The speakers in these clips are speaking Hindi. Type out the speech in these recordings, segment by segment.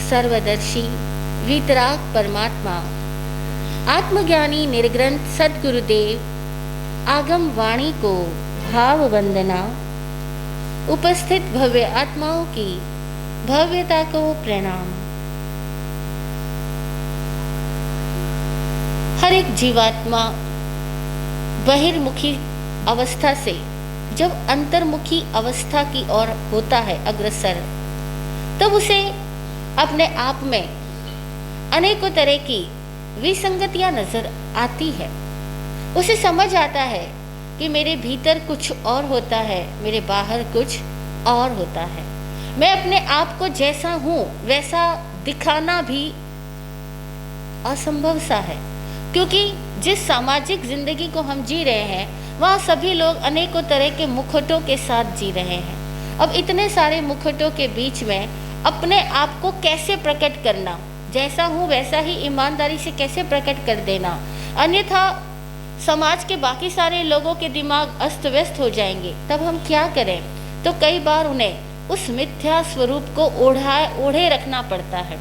सर्वदर्शी वीतराग परमात्मा आत्मज्ञानी निर्ग्रंथ सद्गुरुदेव आगम वाणी को भाव वंदना, उपस्थित भव्य आत्माओं की भव्यता को प्रणाम। हर एक जीवात्मा बहिर्मुखी अवस्था से जब अंतर्मुखी अवस्था की ओर होता है अग्रसर, तब उसे अपने आप में अनेकों तरह की विसंगतियां नजर आती है। उसे समझ आता है कि मेरे भीतर कुछ और होता है, मेरे बाहर कुछ और होता है। मैं अपने आप को जैसा हूं वैसा दिखाना भी असंभव सा है, क्योंकि जिस सामाजिक जिंदगी को हम जी रहे हैं वहाँ सभी लोग अनेकों तरह के मुखौटों के साथ जी रहे हैं। अब इतने सारे मुखौटों के बीच में अपने आप को कैसे प्रकट करना, जैसा हूँ वैसा ही ईमानदारी से कैसे प्रकट कर देना, अन्यथा समाज के बाकी सारे लोगों के दिमाग अस्त व्यस्त हो जाएंगे। तब हम क्या करें? तो कई बार उन्हें उस मिथ्या स्वरूप को ओढ़े रखना पड़ता है।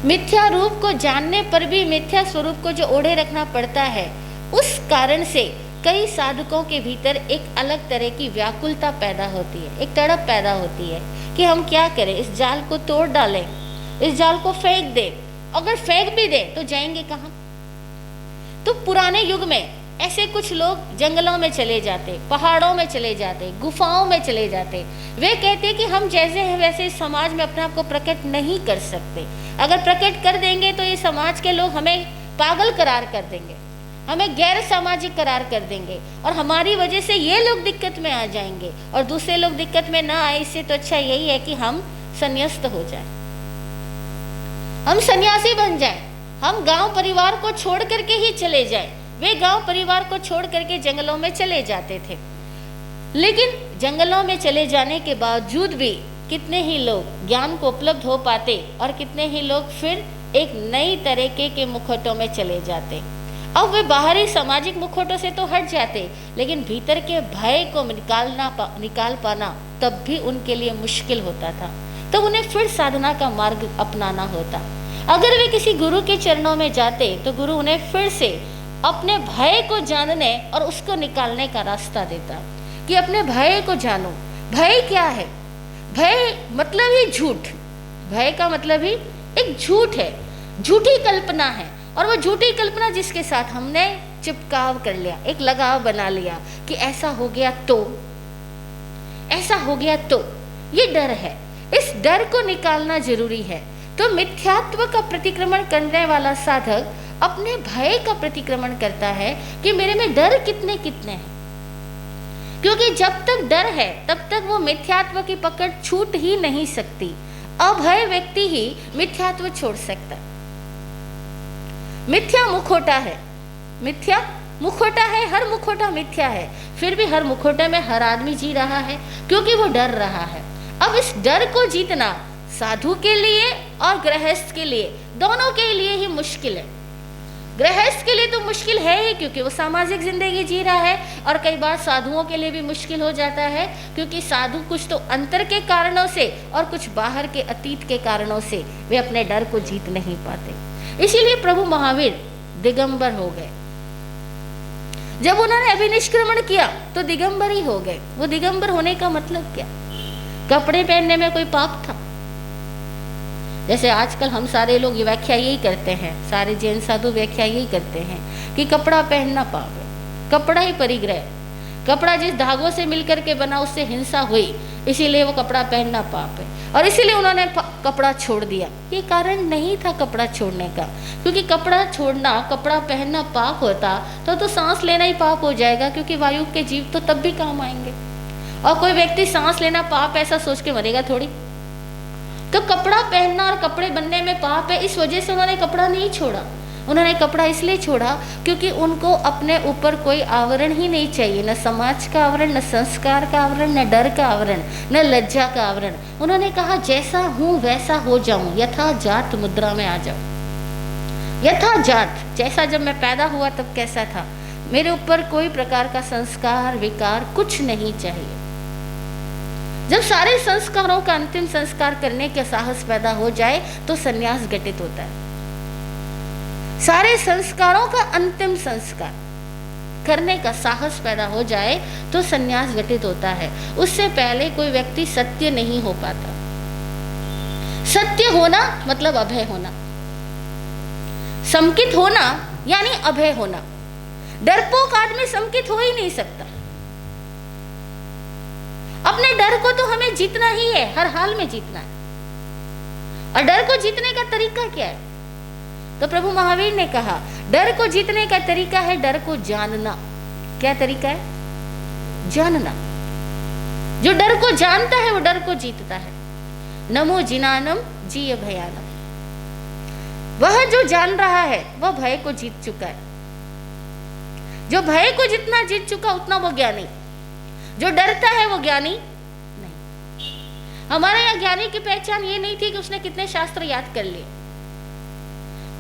मिथ्या रूप को जानने पर भी मिथ्या स्वरूप को जो ओढ़े रखना पड़ता है, उस कारण से कई साधकों के भीतर एक अलग तरह की व्याकुलता पैदा होती है, एक तड़प पैदा होती है कि हम क्या करें, इस जाल को तोड़ डालें, इस जाल को फेंक दे। अगर फेंक भी दे तो जाएंगे कहाँ? तो पुराने युग में ऐसे कुछ लोग जंगलों में चले जाते, पहाड़ों में चले जाते, गुफाओं में चले जाते। वे कहते कि हम जैसे हैं वैसे इस समाज में अपने आप को प्रकट नहीं कर सकते। अगर प्रकट कर देंगे तो ये समाज के लोग हमें पागल करार कर देंगे, हमें गैर सामाजिक करार कर देंगे और हमारी वजह से ये लोग दिक्कत में आ जाएंगे और दूसरे लोग दिक्कत में ना आए। इससे तो अच्छा यही है कि हम संन्यास्त हो जाएं, हम सन्यासी बन जाएं, हम गांव परिवार को छोड़ करके ही चले जाएं। वे गांव परिवार को छोड़ करके जंगलों में चले जाते थे, लेकिन जंगलों में चले जाने के बावजूद भी कितने ही लोग ज्ञान को उपलब्ध हो पाते और कितने ही लोग फिर एक नई तरीके के मुखौटों में चले जाते। अब वे बाहरी सामाजिक मुखौटों से तो हट जाते, लेकिन भीतर के भय को निकाल पाना तब भी उनके लिए मुश्किल होता था। तो उन्हें फिर साधना का मार्ग अपनाना होता। अगर वे किसी गुरु के चरणों में जाते तो गुरु उन्हें फिर से अपने भय को जानने और उसको निकालने का रास्ता देता कि अपने भय को जानो। भय क्या है? भय मतलब ही झूठ। भय का मतलब ही एक झूठ है, झूठी कल्पना है। और वो झूठी कल्पना जिसके साथ हमने चिपकाव कर लिया, एक लगाव बना लिया कि ऐसा हो गया तो, ऐसा हो गया तो, ये डर है। इस डर को निकालना जरूरी है। तो मिथ्यात्व का प्रतिक्रमण करने वाला साधक अपने भय का प्रतिक्रमण करता है कि मेरे में डर कितने कितने हैं, क्योंकि जब तक डर है तब तक वो मिथ्यात्व की पकड़ छूट ही नहीं सकती। अभय व्यक्ति ही मिथ्यात्व छोड़ सकता। मिथ्या मुखौटा है, मिथ्या मुखौटा है, हर मुखौटा मिथ्या है। फिर भी हर मुखौटे में हर आदमी जी रहा है क्योंकि वो डर रहा है। अब इस डर को जीतना साधु के लिए और गृहस्थ के लिए, दोनों के लिए ही मुश्किल है। गृहस्थ के लिए तो मुश्किल है ही क्योंकि वो सामाजिक जिंदगी जी रहा है, और कई बार साधुओं के लिए भी मुश्किल हो जाता है क्योंकि साधु कुछ तो अंतर के कारणों से और कुछ बाहर के अतीत के कारणों से वे अपने डर को जीत नहीं पाते। इसीलिए प्रभु महावीर दिगंबर हो गए। जब उन्होंने अभिनिष्क्रमण किया तो दिगंबर ही हो गए। वो दिगंबर होने का मतलब क्या? कपड़े पहनने में कोई पाप था? जैसे आजकल हम सारे लोग ये व्याख्या यही करते हैं, सारे जैन साधु व्याख्या यही करते हैं कि कपड़ा पहनना पाप है, कपड़ा ही परिग्रह, कपड़ा जिस धागों से मिलकर के बना उससे हिंसा हुई, इसीलिए वो कपड़ा पहनना पाप है और इसीलिए उन्होंने कपड़ा छोड़ दिया। ये कारण नहीं था कपड़ा छोड़ने का, क्योंकि कपड़ा छोड़ना, कपड़ा पहनना पाप होता तो सांस लेना ही पाप हो जाएगा, क्योंकि वायु के जीव तो तब भी काम आएंगे। और कोई व्यक्ति सांस लेना पाप ऐसा सोच के मरेगा थोड़ी। तो कपड़ा पहनना और कपड़े बनने में पाप है, इस वजह से उन्होंने कपड़ा नहीं छोड़ा। उन्होंने कपड़ा इसलिए छोड़ा क्योंकि उनको अपने ऊपर कोई आवरण ही नहीं चाहिए, न समाज का आवरण, न संस्कार का आवरण, न डर का आवरण, न लज्जा का आवरण। उन्होंने कहा जैसा हूँ वैसा हो जाऊं, यथा जात मुद्रा में आ जाऊं। यथा जात, जैसा जब मैं पैदा हुआ तब कैसा था, मेरे ऊपर कोई प्रकार का संस्कार विकार कुछ नहीं चाहिए। जब सारे संस्कारों का अंतिम संस्कार करने का साहस पैदा हो जाए तो संन्यास घटित होता है। सारे संस्कारों का अंतिम संस्कार करने का साहस पैदा हो जाए तो संन्यास घटित होता है। उससे पहले कोई व्यक्ति सत्य नहीं हो पाता। सत्य होना मतलब अभय होना, संकित होना यानी अभय होना। डरपोक आदमी संकित हो ही नहीं सकता। अपने डर को तो हमें जीतना ही है, हर हाल में जीतना है। और डर को जीतने का तरीका क्या है? तो प्रभु महावीर ने कहा डर को जीतने का तरीका है डर को जानना। क्या तरीका है? जानना। जो डर को जानता है वो डर को जीतता है। नमो जिनानम जीय भयानम। वह जो जान रहा है वह भय को जीत चुका है। जो भय को जितना जीत चुका उतना वो ज्ञानी। जो डरता है वो ज्ञानी नहीं। हमारे यहाँ ज्ञानी की पहचान ये नहीं थी कि उसने कितने शास्त्र याद कर लिए।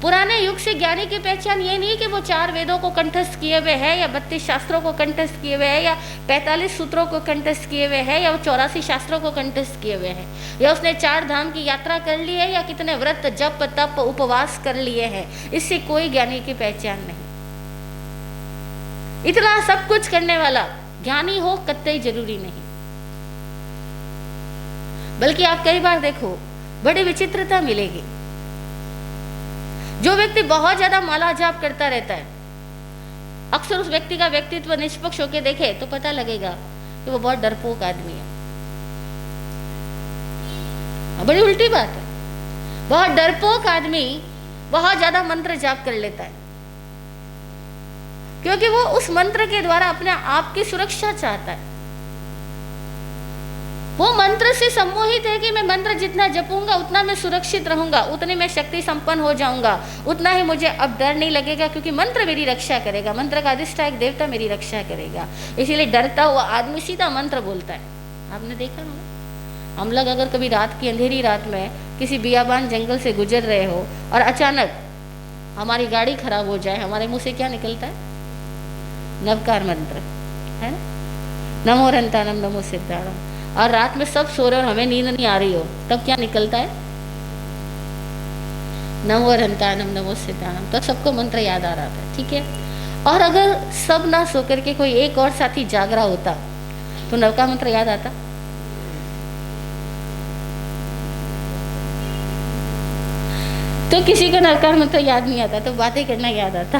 पुराने युग से ज्ञानी की पहचान ये नहीं कि वो 4 वेदों को कंठस्थ किए हुए है, या 32 शास्त्रों को कंठस्थ किए हुए है, या 45 सूत्रों को कंठस्थ किए हुए है, या वो 84 शास्त्रों को कंठस्थ किए हुए हैं, या उसने 4 धाम की यात्रा कर ली है, या कितने व्रत जप तप उपवास कर लिए हैं। इससे कोई ज्ञानी की पहचान नहीं। इतना सब कुछ करने वाला ज्ञानी हो कतई जरूरी नहीं। बल्कि आप कई बार देखो बड़ी विचित्रता मिलेगी। जो व्यक्ति बहुत ज्यादा माला जाप करता रहता है, अक्सर उस व्यक्ति का व्यक्तित्व निष्पक्ष होकर देखे तो पता लगेगा कि वो बहुत डरपोक आदमी है। बड़ी उल्टी बात है। बहुत डरपोक आदमी बहुत ज्यादा मंत्र जाप कर लेता है, क्योंकि वो उस मंत्र के द्वारा अपने आप की सुरक्षा चाहता है। वो मंत्र से सम्मोहित है कि मैं मंत्र जितना जपूंगा उतना मैं सुरक्षित रहूंगा, उतनी मैं शक्ति संपन्न हो जाऊंगा, उतना ही मुझे अब डर नहीं लगेगा, क्योंकि मंत्र मेरी रक्षा करेगा, मंत्र का अधिष्ठायक देवता मेरी रक्षा करेगा। इसीलिए डरता हुआ आदमी सीधा मंत्र बोलता है। आपने देखा होगा, हम लोग अगर कभी रात की अंधेरी रात में किसी बियाबान जंगल से गुजर रहे हो और अचानक हमारी गाड़ी खराब हो जाए, हमारे मुंह से क्या निकलता है? नवकार मंत्र है ना, नमो रंतानम नमो सिद्धाणम। और रात में सब सो रहे और हमें नींद नहीं आ रही हो, तब क्या निकलता है? नमो रंतानम नमो सिद्धाणम। तो सबको मंत्र याद आ रहा था, ठीक है। और अगर सब ना सो करके कोई एक और साथी जाग रहा होता तो नवका मंत्र याद आता? तो किसी को नवकार मंत्र याद नहीं आता तो बातें करना याद आता,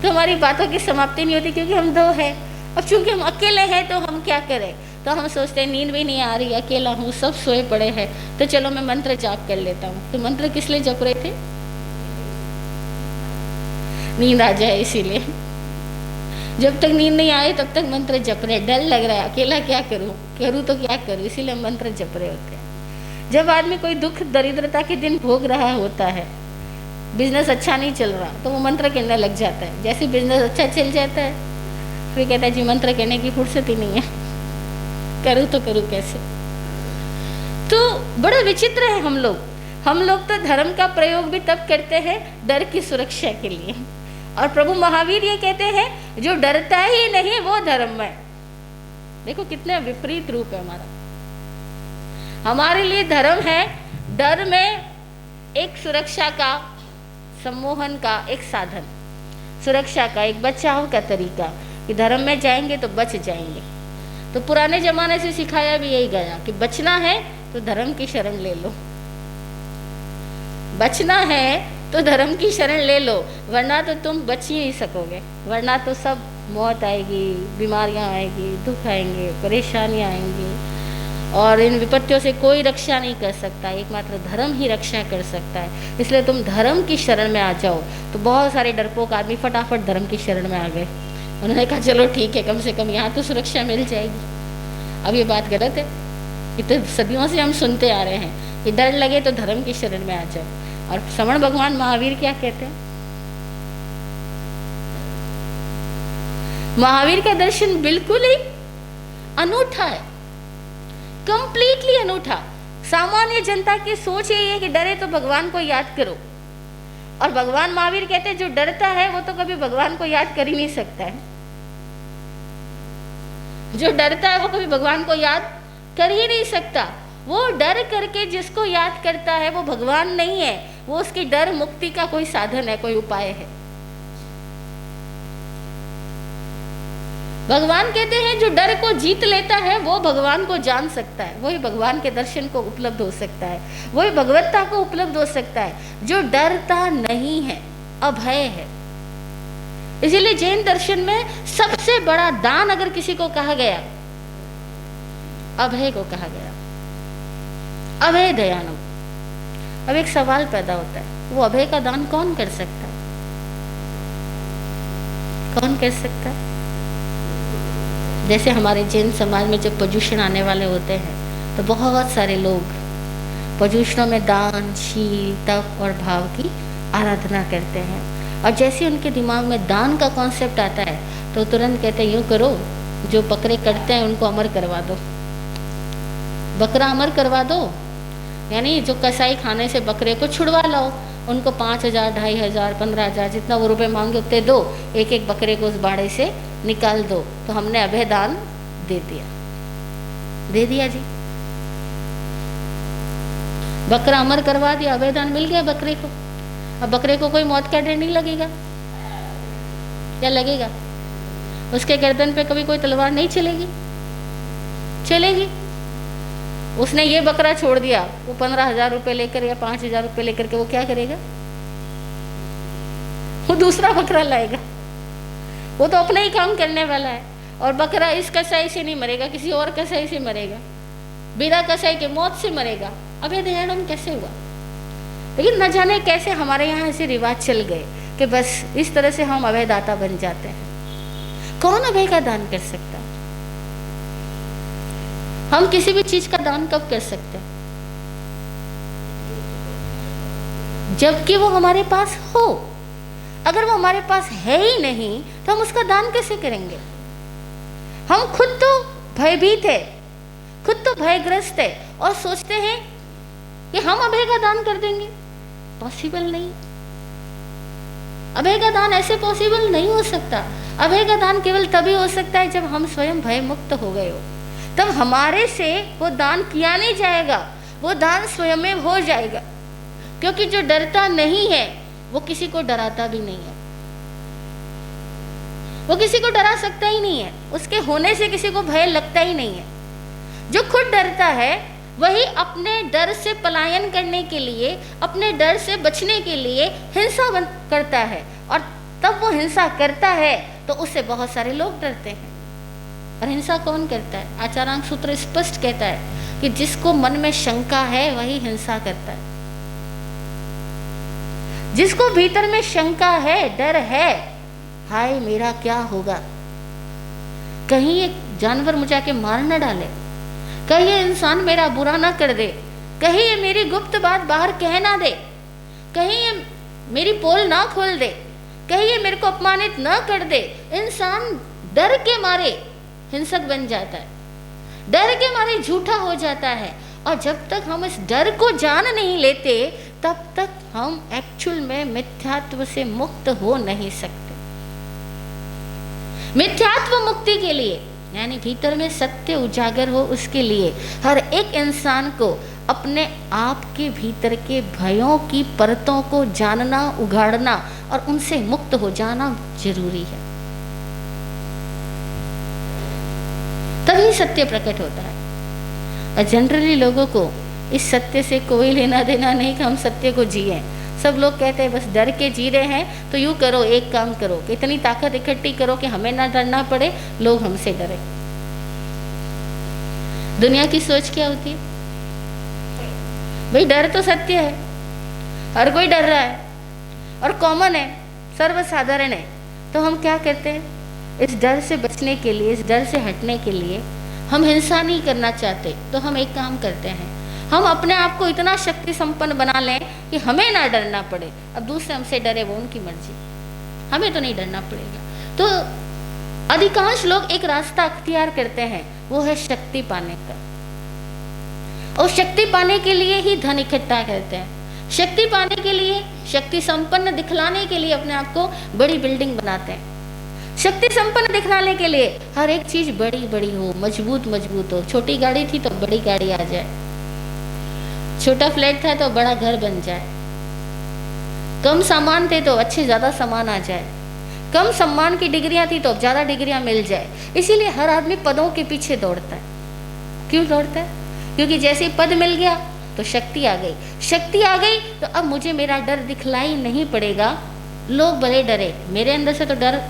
तो हमारी बातों की समाप्ति नहीं होती, क्योंकि हम 2 हैं। अब चूंकि हम अकेले हैं तो हम क्या करें? तो हम सोचते हैं नींद भी नहीं आ रही, अकेला हूँ, सब सोए पड़े हैं, तो चलो मैं मंत्र जाप कर लेता हूँ। तो मंत्र किस लिए जप रहे थे? नींद आ जाए इसीलिए। जब तक नींद नहीं आए तब तक मंत्र जप रहे। डर लग रहा है, अकेला क्या करूँ, करूँ तो क्या करूँ, इसीलिए मंत्र जप रहे होते हैं। जब आदमी कोई दुख दरिद्रता के दिन भोग रहा होता है, बिजनेस अच्छा नहीं चल रहा, तो वो मंत्र कहने लग जाता है। जैसे बिजनेस अच्छा चल जाता है फिर कहता है जी मंत्र कहने की फुर्सत ही नहीं है, करूँ तो करूँ कैसे। तो बड़ा विचित्र है हम लोग तो धर्म का प्रयोग भी तब करते हैं डर की सुरक्षा के लिए। और प्रभु महावीर ये कहते हैं जो डरता ही नहीं वो धर्म है। देखो कितने विपरीत रूप है हमारा। हमारे लिए धर्म है डर में एक सुरक्षा का, सम्मोहन का एक साधन, सुरक्षा का एक बचाव का तरीका, कि धर्म में जाएंगे तो बच जाएंगे। तो पुराने जमाने से सिखाया भी यही गया कि बचना है तो धर्म की शरण ले लो, बचना है तो धर्म की शरण ले लो, वरना तो तुम बच ही नहीं सकोगे, वरना तो सब मौत आएगी, बीमारियां आएगी, दुख आएंगे, परेशानियां आएंगी, और इन विपत्तियों से कोई रक्षा नहीं कर सकता, एकमात्र धर्म ही रक्षा कर सकता है। इसलिए तुम धर्म की शरण में आ जाओ। तो बहुत सारे डरपोक आदमी फटाफट धर्म की शरण में आ गए। उन्होंने कहा चलो ठीक है, कम से कम यहाँ तो सुरक्षा मिल जाएगी। अब ये बात गलत है। ये तो सदियों से हम सुनते आ रहे हैं कि डर लगे तो धर्म की शरण में आ जाओ। और श्रवण भगवान महावीर क्या कहते हैं? महावीर का दर्शन बिल्कुल ही अनूठा है, कंप्लीटली अनूठा। सामान्य जनता की सोच यही है कि डरे तो भगवान को याद करो, और भगवान महावीर कहते हैं जो डरता है वो तो कभी भगवान को याद कर ही नहीं सकता है। जो डरता है वो कभी भगवान को याद कर ही नहीं सकता। वो डर करके जिसको याद करता है वो भगवान नहीं है, वो उसकी डर मुक्ति का कोई साधन है, कोई उपाय है। भगवान कहते हैं जो डर को जीत लेता है वो भगवान को जान सकता है, वही भगवान के दर्शन को उपलब्ध हो सकता है, वही भगवत्ता को उपलब्ध हो सकता है। जो डरता नहीं है, अभय है। इसीलिए जैन दर्शन में सबसे बड़ा दान अगर किसी को कहा गया, अभय को कहा गया, अभय दयानम। अब एक सवाल पैदा होता है, वो अभय का दान कौन कर सकता है? कौन कर सकता है? जैसे हमारे जैन समाज में जब पर्युषण आने वाले होते हैं तो बहुत सारे लोग पर्युषणों में दान, शील, तप और भाव की आराधना करते हैं। और जैसे उनके दिमाग में दान का कॉन्सेप्ट आता है तो तुरंत कहते हैं यूँ करो, जो बकरे कटते हैं उनको अमर करवा दो, बकरा अमर करवा दो, यानी जो कसाई खाने से बकरे को छुड़वा लाओ, उनको 5,000, 2,500, 15,000 जितना वो रुपए मांगे उतने दो, एक एक बकरे को उस बाड़े से निकाल दो, तो हमने अभय दान दे दिया। दे दिया जी, बकरा अमर करवा दिया, अभय दान मिल गया बकरे को। अब बकरे को कोई मौत का डर नहीं लगेगा, क्या लगेगा? उसके गर्दन पे कभी कोई तलवार नहीं चलेगी? चलेगी। उसने ये बकरा छोड़ दिया, वो 15,000 रुपये लेकर या 5,000 रुपये लेकर के वो क्या करेगा? वो दूसरा बकरा लाएगा, वो तो अपना ही काम करने वाला है। और बकरा इस कसाई से नहीं मरेगा, किसी और कसाई से मरेगा, बिना कसाई के मौत से मरेगा। अभय दयानम कैसे हुआ? लेकिन न जाने कैसे हमारे यहाँ ऐसे रिवाज चल गए कि बस इस तरह से हम अभयदाता बन जाते हैं। कौन अभय का दान कर सकता है? हम किसी भी चीज का दान कब कर सकते हैं? जबकि वो हमारे पास हो। अगर वो हमारे पास है ही नहीं तो हम उसका दान कैसे करेंगे? हम खुद तो भयभीत है, खुद तो भयग्रस्त है और सोचते हैं कि हम अभय का दान कर देंगे। पॉसिबल नहीं। अभय का दान ऐसे पॉसिबल नहीं हो सकता। अभय का दान केवल तभी हो सकता है जब हम स्वयं भय मुक्त हो गए हो, तब हमारे से वो दान किया नहीं जाएगा, वो दान स्वयं में हो जाएगा। क्योंकि जो डरता नहीं है वो किसी को डराता भी नहीं है, वो किसी को डरा सकता ही नहीं है, उसके होने से किसी को भय लगता ही नहीं है। जो खुद डरता है वही अपने डर से पलायन करने के लिए, अपने डर से बचने के लिए हिंसा करता है, और तब वो हिंसा करता है तो उससे बहुत सारे लोग डरते हैं। और हिंसा कौन करता है? आचारांग सूत्र स्पष्ट कहता है कि जिसको मन में शंका है वही हिंसा करता है। जिसको भीतर में शंका है, डर है, हाय मेरा क्या होगा, कहीं ये जानवर मुझे आके मार न डाले, कहीं ये इंसान मेरा बुरा ना कर दे, कहीं ये मेरी गुप्त बात बाहर कह ना दे, कहीं ये मेरी पोल ना खोल दे, कहीं ये मेरे को अपमानित ना कर दे। इंसान डर के मारे हिंसक बन जाता है, डर के मारे झूठा हो जाता है। और जब तक हम इस डर को जान नहीं लेते तब तक हम एक्चुअल में मिथ्यात्व से मुक्त हो नहीं सकते। मिथ्यात्व मुक्ति के लिए, यानी भीतर में सत्य उजागर हो, उसके लिए हर एक इंसान को अपने आप के भीतर के भयों की परतों को जानना, उगाड़ना और उनसे मुक्त हो जाना जरूरी है। तभी सत्य प्रकट होता है। और जनरली लोगों को इस सत्य से कोई लेना देना नहीं कि हम सत्य को जिए। सब लोग कहते हैं बस डर के जी रहे हैं, तो यूँ करो, एक काम करो कि इतनी ताकत इकट्ठी करो कि हमें ना डरना पड़े, लोग हमसे डरे। दुनिया की सोच क्या होती है? भाई डर तो सत्य है, हर कोई डर रहा है और कॉमन है, सर्वसाधारण है। तो हम क्या करते हैं? इस डर से बचने के लिए, इस डर से हटने के लिए हम हिंसा नहीं करना चाहते, तो हम एक काम करते हैं, हम अपने आप को इतना शक्ति संपन्न बना लें कि हमें ना डरना पड़े। अब दूसरे हमसे डरे वो उनकी मर्जी, हमें तो नहीं डरना पड़ेगा। तो अधिकांश लोग एक रास्ता अख्तियार करते हैं, वो है शक्ति पाने का। और शक्ति पाने के लिए ही धन इकट्ठा करते हैं, शक्ति पाने के लिए, शक्ति संपन्न दिखलाने के लिए अपने आप को बड़ी बिल्डिंग बनाते हैं। शक्ति संपन्न दिखलाने के लिए हर एक चीज बड़ी बड़ी हो, मजबूत मजबूत हो। छोटी गाड़ी थी तो बड़ी गाड़ी आ जाए, छोटा फ्लैट था तो बड़ा घर बन जाए, कम सामान थे तो अच्छे ज्यादा सामान आ जाए, कम सम्मान की डिग्रियां थी तो ज्यादा डिग्रियां मिल जाए। इसीलिए हर आदमी पदों के पीछे दौड़ता है। क्यों दौड़ता है? क्योंकि जैसे ही पद मिल गया तो शक्ति आ गई, शक्ति आ गई तो अब मुझे मेरा डर दिखलाई नहीं पड़ेगा। लोग भले डरे, मेरे अंदर से तो डर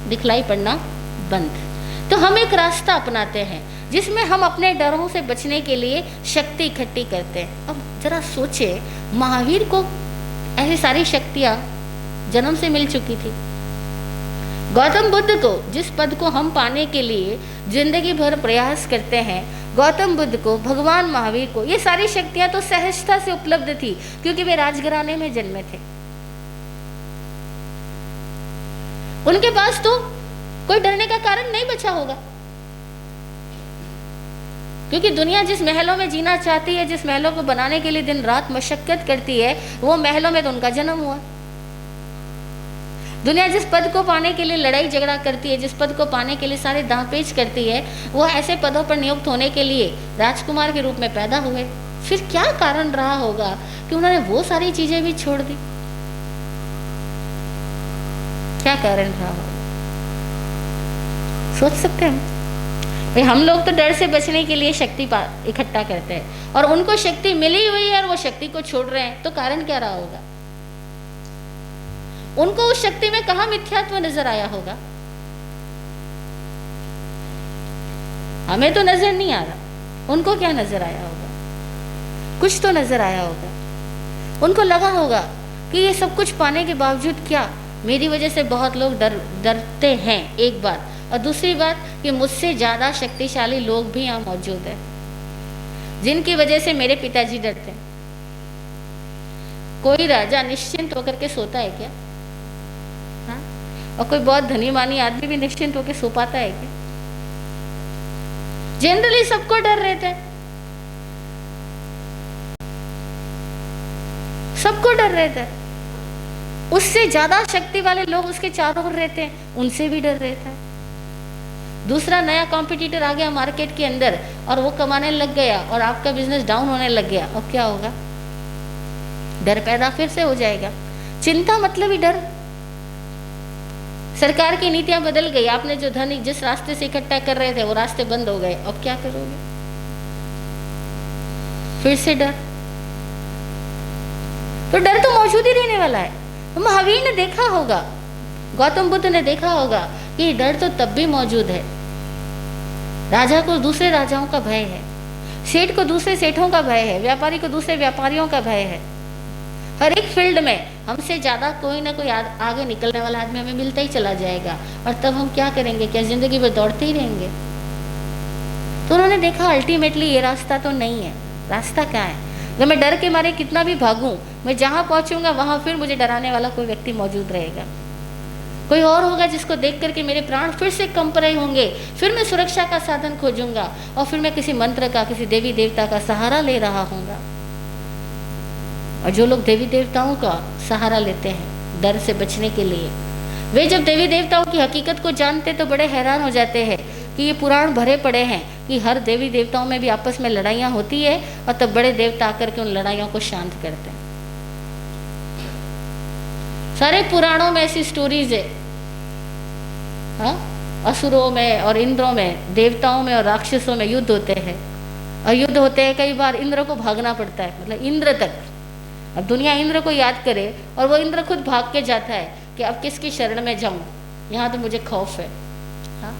दिखलाई पड़ना बंद। तो हम एक रास्ता अपनाते हैं जिसमें हम अपने डरों से बचने के लिए शक्ति इकट्ठी करते हैं। अब जरा सोचे, महावीर को ऐसी सारी शक्तियां जन्म से मिल चुकी थी। गौतम बुद्ध को जिस पद को हम पाने के लिए जिंदगी भर प्रयास करते हैं, गौतम बुद्ध को, भगवान महावीर को ये सारी शक्तियां तो सहजता से उपलब्ध थी क्योंकि वे राजघराने में जन्मे थे। उनके पास तो कोई डरने का कारण नहीं बचा होगा, क्योंकि दुनिया जिस महलों में जीना चाहती है, जिस महलों को बनाने के लिए दिन रात मशक्कत करती है, वो महलों में तो उनका जन्म हुआ। दुनिया जिस पद को पाने के लिए लड़ाई झगड़ा करती है, जिस पद को पाने के लिए सारे दांवपेच करती है, वो ऐसे पदों पर नियुक्त होने के लिए राजकुमार के रूप में पैदा हुए। फिर क्या कारण रहा होगा कि उन्होंने वो सारी चीजें भी छोड़ दी? क्या कारण रहा होगा? सोच सकते हैं भाई। हम लोग तो डर से बचने के लिए शक्ति इकट्ठा करते हैं और उनको शक्ति मिली हुई है और वो शक्ति को छोड़ रहे हैं, तो कारण क्या रहा होगा? उनको उस शक्ति में कहां मिथ्यात्व नजर आया होगा? हमें तो नजर नहीं आ रहा, उनको क्या नजर आया होगा? कुछ तो नजर आया होगा। उनको लगा होगा कि ये सब कुछ पाने के बावजूद क्या मेरी वजह से बहुत लोग डरते हैं, एक बात, और दूसरी बात कि मुझसे ज्यादा शक्तिशाली लोग भी यहाँ मौजूद हैं जिनकी वजह से मेरे पिताजी डरते हैं। कोई राजा निश्चिंत होकर के सोता है क्या? हाँ? और कोई बहुत धनी मानी आदमी भी निश्चिंत होकर सो पाता है क्या? जनरली सबको डर रहता है, सबको डर रहता है। उससे ज्यादा शक्ति वाले लोग उसके चारों ओर रहते हैं, उनसे भी डर रहता है। दूसरा नया कॉम्पिटिटर आ गया मार्केट के अंदर और वो कमाने लग गया और आपका बिजनेस डाउन होने लग गया, अब क्या होगा? डर पैदा फिर से हो जाएगा। चिंता मतलब ही डर। सरकार की नीतियां बदल गई, आपने जो धन जिस रास्ते से इकट्ठा कर रहे थे वो रास्ते बंद हो गए, अब क्या करोगे? फिर से डर। तो डर तो मौजूद ही रहने वाला है। तो महावीर ने देखा होगा, गौतम बुद्ध ने देखा होगा कि डर तो तब भी मौजूद है। राजा को दूसरे राजाओं का भय है, सेठ को दूसरे सेठों का भय है, व्यापारी को दूसरे व्यापारियों का भय है। हर एक फील्ड में हमसे ज्यादा कोई ना कोई आगे निकलने वाला आदमी हमें मिलता ही चला जाएगा, और तब हम क्या करेंगे? क्या जिंदगी भर दौड़ते ही रहेंगे? तो उन्होंने देखा अल्टीमेटली ये रास्ता तो नहीं है। रास्ता क्या है? अगर मैं डर के मारे कितना भी भागूं, मैं जहां पहुंचूंगा वहां फिर मुझे डराने वाला कोई व्यक्ति मौजूद रहेगा, कोई और होगा जिसको देख करके मेरे प्राण फिर से कंप रहे होंगे। फिर मैं सुरक्षा का साधन खोजूंगा और फिर मैं किसी मंत्र का, किसी देवी देवता का सहारा ले रहा हूँगा। और जो लोग देवी देवताओं का सहारा लेते हैं डर से बचने के लिए, वे जब देवी देवताओं की हकीकत को जानते तो बड़े हैरान हो जाते हैं कि ये पुराण भरे पड़े हैं कि हर देवी देवताओं में भी आपस में लड़ाइयाँ होती है और तब बड़े देवता आकर के उन लड़ाइयों को शांत करते हैं। सारे पुराणों में ऐसी स्टोरीज है। हाँ, असुरों में और इंद्रों में, देवताओं में और राक्षसों में युद्ध होते हैं, और युद्ध होते हैं कई बार इंद्र को भागना पड़ता है, मतलब इंद्र तक। अब दुनिया इंद्र को याद करे और वो इंद्र खुद भाग के जाता है कि अब किसकी शरण में जाऊं, यहाँ तो मुझे खौफ है। हाँ?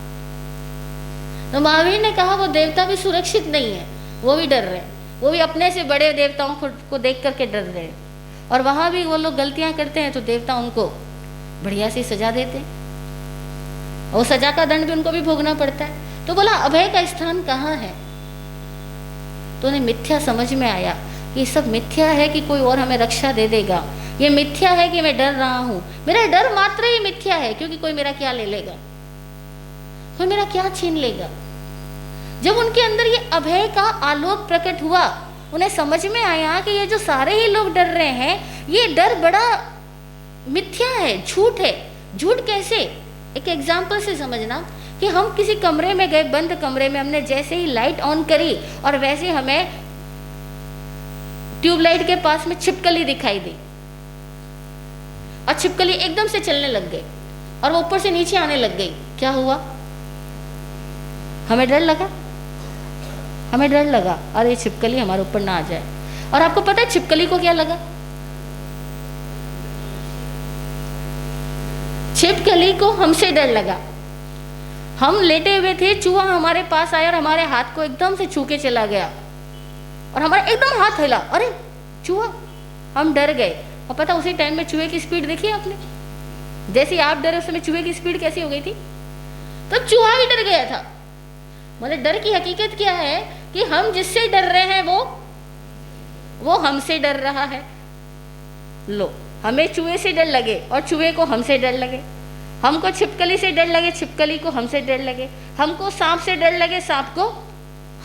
तो महावीर ने कहा वो देवता भी सुरक्षित नहीं है, वो भी डर रहे हैं, वो भी अपने से बड़े देवताओं को देख करके डर रहे हैं, और वहां भी वो लोग गलतियां करते हैं तो देवता उनको बढ़िया सी सजा देते हैं, और सजा का दंड भी उनको भी भोगना पड़ता है। तो बोला अभय का स्थान कहाँ है? तो उन्हें मिथ्या समझ में आया कि सब मिथ्या है कि कोई और हमें रक्षा दे देगा, ये मिथ्या है कि मैं डर रहा हूं, मेरा डर मात्र ही मिथ्या है, क्योंकि कोई मेरा क्या ले लेगा, कोई मेरा क्या छीन लेगा। जब उनके अंदर ये अभय का आलोक प्रकट हुआ, उन्हें समझ में आया कि ये जो सारे ही लोग डर रहे हैं, ये डर बड़ा मिथ्या है, झूठ है। झूठ कैसे? एक एग्जाम्पल से समझना कि हम किसी कमरे में गए, बंद कमरे में, हमने जैसे ही लाइट ऑन करी और वैसे हमें ट्यूबलाइट के पास में छिपकली दिखाई दी और छिपकली एकदम से चलने लग गई और वो ऊपर से नीचे आने लग गई। क्या हुआ? हमें डर लगा, हमें डर लगा और ये छिपकली हमारे ऊपर ना आ जाए। और आपको पता है छिपकली को क्या लगा? छिपकली को हमसे डर लगा। हम लेटे हुए थे, चूहा हमारे पास आया और हमारे हाथ को एकदम से छू के चला गया और हमारा एकदम हाथ हिला, अरे चूहा! हम डर गए। और पता उसी टाइम में चूहे की स्पीड देखी आपने? जैसे आप डरे उस समय चूहे की स्पीड कैसी हो गई थी? तब चूहा भी डर गया था। मतलब डर की हकीकत क्या है कि हम जिससे डर रहे हैं वो हमसे डर रहा है। लो, हमें चूहे से डर लगे और चूहे को हमसे डर लगे, हमको छिपकली से डर लगे, छिपकली को हमसे डर लगे, हमको सांप से डर लगे, सांप को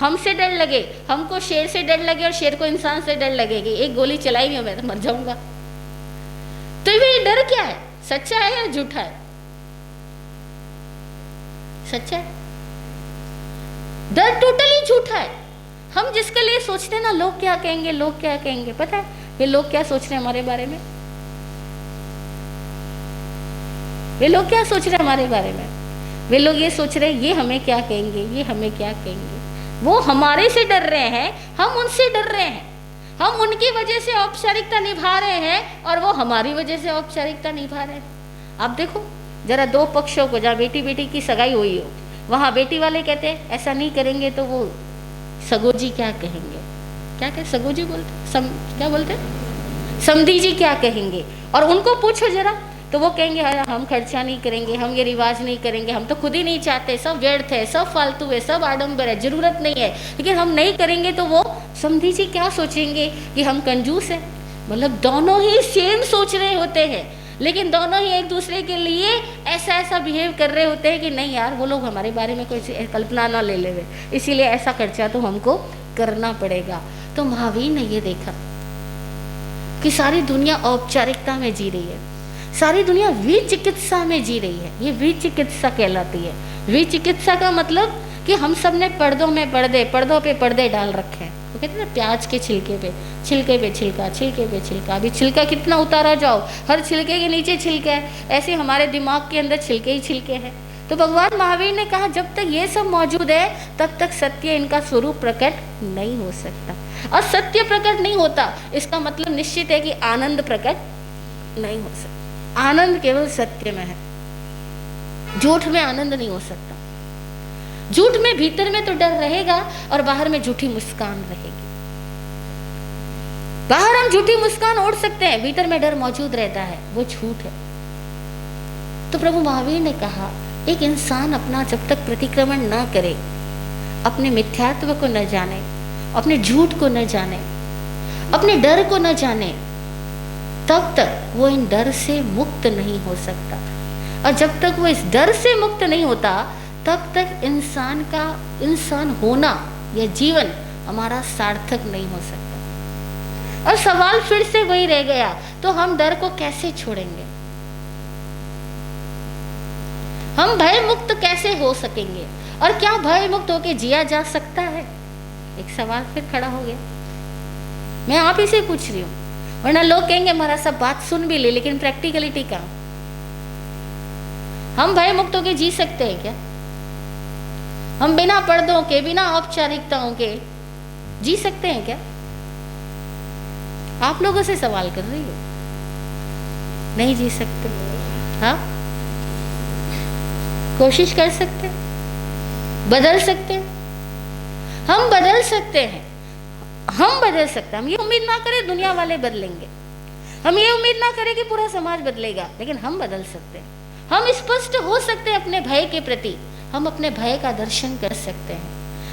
हमसे डर लगे, हमको शेर से डर लगे और शेर को इंसान से डर लगेगी। एक गोली चलाई नहीं मैं तो मर जाऊंगा। तो ये डर क्या है? सच्चा है या झूठा है? सच्चा है। डर टोटली झूठा है। हम जिसके लिए सोचते हैं ना, लोग क्या कहेंगे, लोग क्या कहेंगे, पता है ये लोग क्या सोच रहे हैं हमारे बारे में? वे लोग क्या सोच रहे हैं हमारे बारे में? वे लोग ये सोच रहे हैं ये हमें क्या कहेंगे, ये हमें क्या कहेंगे। वो हमारे से डर रहे हैं, हम उनसे डर रहे हैं। हम उनकी वजह से औपचारिकता निभा रहे हैं और वो हमारी वजह से औपचारिकता निभा रहे हैं। आप देखो जरा दो पक्षों को, जहाँ बेटी बेटी की सगाई हुई हो, वहाँ बेटी वाले कहते हैं ऐसा नहीं करेंगे तो वो सगोजी क्या कहेंगे, क्या कहे सगोजी बोलते, क्या बोलते, समधी जी क्या कहेंगे। और उनको पूछो जरा तो वो कहेंगे हम खर्चा नहीं करेंगे, हम ये रिवाज नहीं करेंगे, हम तो खुद ही नहीं चाहते, सब व्यर्थ है, सब फालतू है, सब आडंबर है, जरूरत नहीं है, लेकिन हम नहीं करेंगे तो वो समधी जी क्या सोचेंगे कि हम कंजूस हैं। मतलब दोनों ही सेम सोच रहे होते हैं, लेकिन दोनों ही एक दूसरे के लिए ऐसा ऐसा बिहेव कर रहे होते हैं कि नहीं यार वो लोग हमारे बारे में कोई कल्पना ना ले ले, इसीलिए ऐसा खर्चा तो हमको करना पड़ेगा। तो महावीर ने ये देखा कि सारी दुनिया औपचारिकता में जी रही है, सारी दुनिया विचिकित्सा में जी रही है। ये विचिकित्सा कहलाती है। विचिकित्सा का मतलब कि हम सब ने पर्दों पे पर्दे डाल रखे हैं। वो कहते हैं ना प्याज के छिलके पे छिलका, छिलके पे छिलका। अभी छिलका कितना उतारा जाओ, हर छिलके के नीचे छिलका है, ऐसे हमारे दिमाग के अंदर छिलके ही छिलके हैं। तो भगवान महावीर ने कहा जब तक ये सब मौजूद है तब तक सत्य इनका स्वरूप प्रकट नहीं हो सकता। और सत्य प्रकट नहीं होता इसका मतलब निश्चित है कि आनंद प्रकट नहीं हो सकता। आनंद केवल सत्य में है, झूठ में आनंद नहीं हो सकता। झूठ में भीतर में तो डर रहेगा और बाहर में झूठी मुस्कान रहेगी। बाहर हम झूठी मुस्कान ओढ़ सकते हैं, भीतर में डर मौजूद रहता है, वो झूठ है। तो प्रभु महावीर ने कहा एक इंसान अपना जब तक प्रतिक्रमण न करे, अपने मिथ्यात्व को न जाने, अपने झूठ को न जाने, अपने डर को न जाने, तब तक वो इन डर से मुक्त नहीं हो सकता। और जब तक वो इस डर से मुक्त नहीं होता तब तक इंसान होना या जीवन हमारा सार्थक नहीं हो सकता। और सवाल फिर से वही रह गया, तो हम डर को कैसे छोड़ेंगे? हम भय मुक्त कैसे हो सकेंगे? और क्या भय मुक्त होके जिया जा सकता है? एक सवाल फिर खड़ा हो गया। मैं आप ही से पूछ रही हूँ, वरना लोग कहेंगे हमारा सब बात सुन भी ले, लेकिन प्रैक्टिकलिटी क्या? हम भय मुक्त होके जी सकते हैं क्या? हम बिना पर्दों के, बिना औपचारिकताओं के जी सकते हैं क्या? आप लोगों से सवाल कर रही हो। नहीं जी सकते। हाँ, कोशिश कर सकते, बदल सकते, हम बदल सकते हैं, हम बदल सकते हैं। हम ये उम्मीद ना करें दुनिया वाले बदलेंगे, हम ये उम्मीद ना करें कि पूरा समाज बदलेगा, लेकिन हम बदल सकते हैं। हम स्पष्ट हो सकते हैं अपने भय के प्रति, हम अपने भय का दर्शन कर सकते हैं।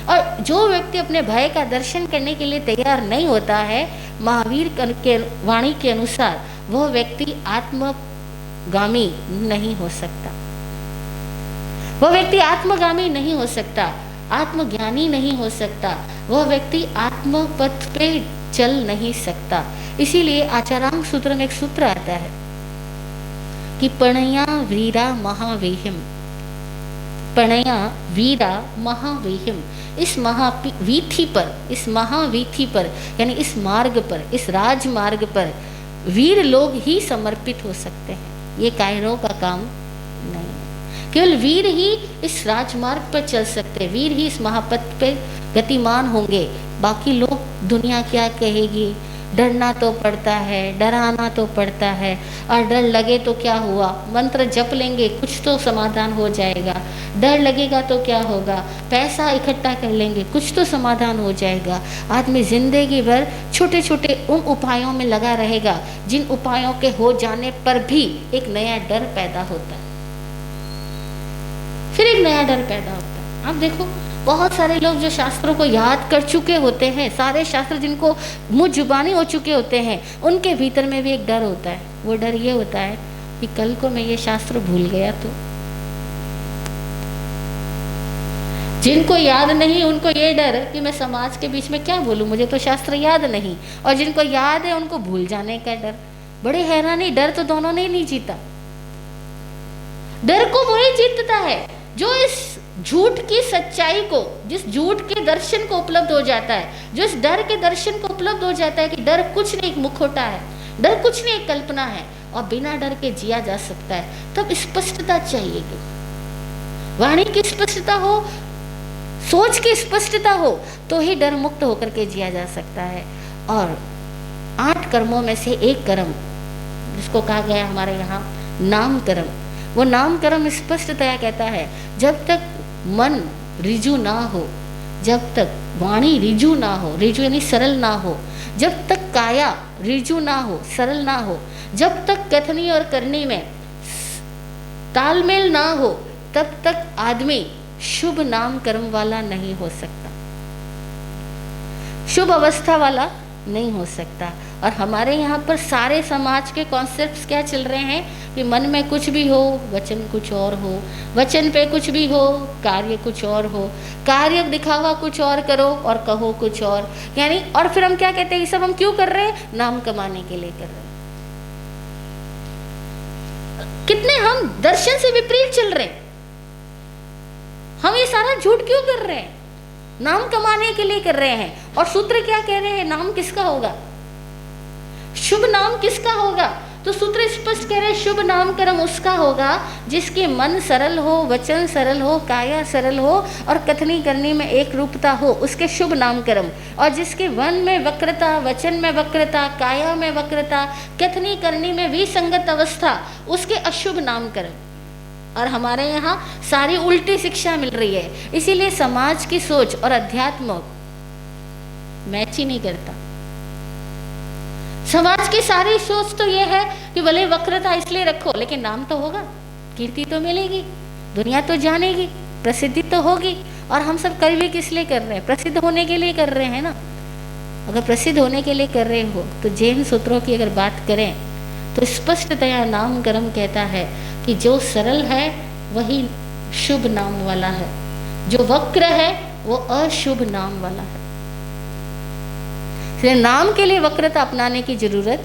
और जो व्यक्ति अपने भय का दर्शन करने के लिए तैयार नहीं होता है, महावीर के वाणी के अनुसार वह व्यक्ति आत्मगामी नहीं हो सकता। वह व्यक्ति आत्मगामी नहीं हो सकता, आत्मज्ञानी नहीं हो सकता, वह व्यक्ति आत्म पथ पे चल नहीं सकता। इसीलिए आचारांग सूत्र में एक सूत्र आता है कि पणया वीरा महावेहिम, पणया वीरा महावेहिम, इस महावीथि पर, इस महावीथि पर यानी इस मार्ग पर, इस राजमार्ग पर वीर लोग ही समर्पित हो सकते हैं। ये कायरों का काम नहीं है। केवल वीर ही इस राजमार्ग पर चल सकते हैं, वीर ही इस महापथ पे गतिमान होंगे। बाकी लोग दुनिया क्या कहेगी, डरना तो पड़ता है, डराना तो पड़ता है, और डर लगे तो क्या हुआ, मंत्र जप लेंगे कुछ तो समाधान हो जाएगा, डर लगेगा तो क्या होगा, पैसा इकट्ठा कर लेंगे कुछ तो समाधान हो जाएगा। आदमी जिंदगी भर छोटे छोटे उन उपायों में लगा रहेगा जिन उपायों के हो जाने पर भी एक नया डर पैदा होता है, फिर एक नया डर पैदा होता है। आप देखो बहुत सारे लोग जो शास्त्रों को याद कर चुके होते हैं, सारे शास्त्र जिनको मुँह जुबानी हो चुके होते हैं, उनके भीतर में भी एक डर होता है। वो डर ये होता है कि कल को मैं ये शास्त्र भूल गया तो। जिनको याद नहीं उनको ये डर कि मैं समाज के बीच में क्या बोलूं, मुझे तो शास्त्र याद नहीं, और जिनको याद है उनको भूल जाने का डर। बड़े हैरानी, डर तो दोनों ने नहीं जीता। डर को वही जीतता है जो इस झूठ की सच्चाई को, जिस झूठ के दर्शन को उपलब्ध हो जाता है, जो इस डर के दर्शन को उपलब्ध हो जाता है कि डर कुछ नहीं एक मुखौटा है, डर कुछ नहीं एक कल्पना है, और बिना डर के जिया जा सकता है। तब स्पष्टता चाहिएगी, वाणी की स्पष्टता हो, सोच की स्पष्टता हो, तो ही डर मुक्त होकर के जिया जा सकता है। और 8 कर्मों में से एक कर्म जिसको कहा गया हमारे यहाँ नाम कर्म, वो नाम कर्म स्पष्टतया कहता है जब तक मन रिजु ना हो, जब तक वाणी रिजु ना हो, रिजु यानी सरल ना हो, जब तक काया रिजु ना हो, सरल ना हो, जब तक कथनी और करनी में तालमेल ना हो, तब तक आदमी शुभ नाम कर्म वाला नहीं हो सकता, शुभ अवस्था वाला नहीं हो सकता। और हमारे यहाँ पर सारे समाज के कॉन्सेप्ट्स क्या चल रहे हैं कि मन में कुछ भी हो, वचन कुछ और हो, वचन पे कुछ भी हो, कार्य कुछ और हो, कार्य दिखावा कुछ और करो और कहो कुछ और। यानी और फिर हम क्या कहते हैं, ये सब हम क्यों कर रहे हैं, नाम कमाने के लिए कर रहे हैं। कितने हम दर्शन से विपरीत चल रहे हैं। हम ये सारा झूठ क्यों कर रहे हैं, नाम कमाने के लिए कर रहे हैं। और सूत्र क्या कह रहे हैं, नाम किसका होगा, शुभ नाम किसका होगा, तो सूत्र स्पष्ट कह रहे हैं शुभ नाम कर्म उसका होगा जिसके मन सरल हो, वचन सरल हो, काया सरल हो और कथनी करनी में एक रूपता हो, उसके शुभ नाम कर्म। और जिसके मन में वक्रता, वचन में वक्रता, काया में वक्रता, कथनी करनी में विसंगत अवस्था, उसके अशुभ नाम कर्म। और हमारे यहाँ सारी उल्टी शिक्षा मिल रही है, इसीलिए समाज की सोच और अध्यात्म मैच ही नहीं करता। समाज की सारी सोच तो ये है कि भले वक्रता इसलिए रखो लेकिन नाम तो होगा, कीर्ति तो मिलेगी, दुनिया तो जानेगी, प्रसिद्धि तो होगी। और हम सब कर भी किस लिए कर रहे हैं, प्रसिद्ध होने के लिए कर रहे हैं ना। अगर प्रसिद्ध होने के लिए कर रहे हो तो जैन सूत्रों की अगर बात करें तो स्पष्टतया नाम कर्म कहता है कि जो सरल है वही शुभ नाम वाला है, जो वक्र है वो अशुभ नाम वाला है। इसलिए नाम के लिए वक्रता अपनाने की जरूरत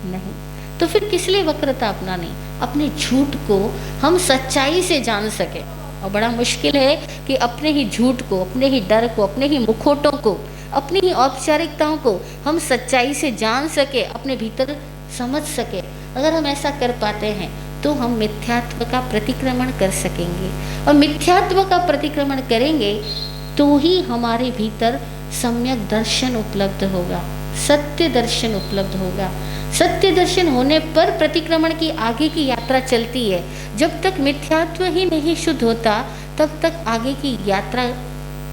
नहीं। तो फिर किस लिए वक्रता अपनानी, अपने झूठ को हम सच्चाई से जान सके। और बड़ा मुश्किल है कि अपने ही झूठ को, अपने ही डर को, अपने ही मुखौटों को, अपनी ही औपचारिकताओं को हम सच्चाई से जान सके, अपने भीतर समझ सके। अगर हम ऐसा कर पाते हैं तो हम मिथ्यात्व का प्रतिक्रमण कर सकेंगे, और मिथ्यात्व का प्रतिक्रमण करेंगे तो ही हमारे भीतर सम्यक दर्शन उपलब्ध होगा, सत्य दर्शन उपलब्ध होगा। सत्य दर्शन होने पर प्रतिक्रमण की आगे की यात्रा चलती है। जब तक मिथ्यात्व ही नहीं शुद्ध होता तब तक आगे की यात्रा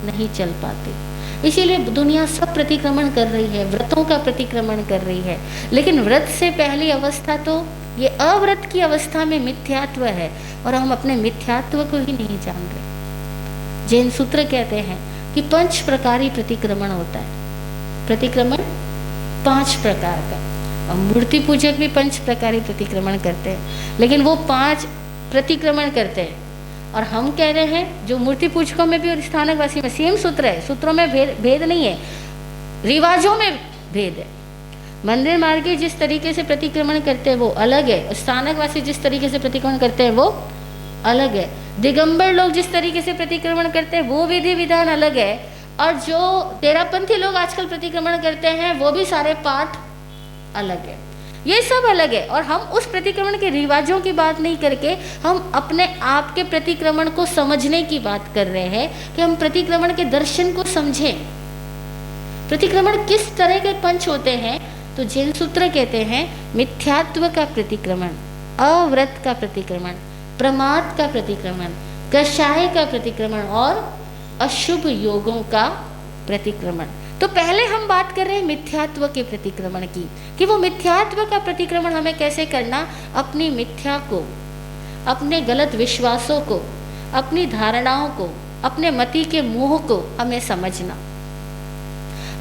नहीं चल पाती। इसीलिए दुनिया सब प्रतिक्रमण कर रही है, व्रतों का प्रतिक्रमण कर रही है, लेकिन व्रत से पहली अवस्था तो ये अव्रत की अवस्था में मिथ्यात्व है, और हम अपने मिथ्यात्व को ही नहीं जान रहे। जैन सूत्र कहते हैं कि 5 प्रकारी प्रतिक्रमण होता है। प्रतिक्रमण 5 प्रकार का, और मूर्ति पूजक भी 5 प्रकारी प्रतिक्रमण करते हैं, लेकिन वो 5 प्रतिक्रमण करते हैं। और हम कह रहे हैं जो मूर्ति पूजकों में भी और स्थानकवासी में सेम सूत्र है, सूत्रों में भेद नहीं है, रिवाजों में भेद है। मंदिर मार्गी जिस तरीके से प्रतिक्रमण करते हैं वो अलग है, स्थानकवासी जिस तरीके से प्रतिक्रमण करते हैं वो अलग है, दिगंबर लोग जिस तरीके से प्रतिक्रमण करते हैं वो विधि विधान अलग है, और जो तेरापंथी लोग आजकल प्रतिक्रमण करते हैं वो भी सारे पाठ अलग है। ये सब अलग है। और हम उस प्रतिक्रमण के रिवाजों की बात नहीं करके हम अपने आप के प्रतिक्रमण को समझने की बात कर रहे हैं कि हम प्रतिक्रमण के दर्शन को समझें। प्रतिक्रमण किस तरह के पंच होते हैं? तो जैन सूत्र कहते हैं मिथ्यात्व का प्रतिक्रमण, अव्रत का प्रतिक्रमण, प्रमाद का प्रतिक्रमण, कषाय का प्रतिक्रमण और अशुभ योगों का प्रतिक्रमण। तो पहले हम बात कर रहे हैं मिथ्यात्व के प्रतिक्रमण की, कि वो मिथ्यात्व का प्रतिक्रमण हमें कैसे करना, अपनी मिथ्या को, अपने गलत विश्वासों को, अपनी धारणाओं को, अपने मति के मोह को हमें समझना,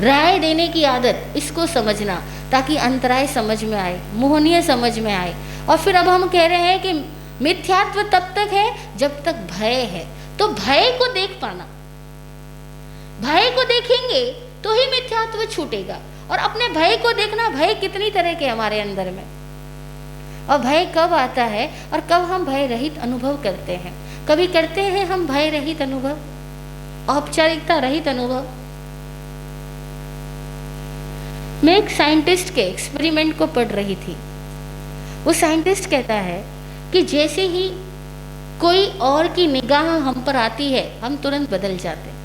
राय देने की आदत, इसको समझना ताकि अंतराय समझ में आए, मोहनीय समझ में आए। और फिर अब हम कह रहे हैं कि मिथ्यात्व तब तक है जब तक भय है। तो भय को देख पाना, भय को देखेंगे तो ही मिथ्यात्व छूटेगा। और अपने भय को देखना, भय कितनी तरह के हमारे अंदर में, और भय कब आता है और कब हम भय रहित अनुभव करते हैं। कभी करते हैं हम भय रहित अनुभव, औपचारिकता रहित अनुभव। मैं एक साइंटिस्ट के एक्सपेरिमेंट को पढ़ रही थी। वो साइंटिस्ट कहता है कि जैसे ही कोई और की निगाह हम पर आती है हम तुरंत बदल जाते हैं।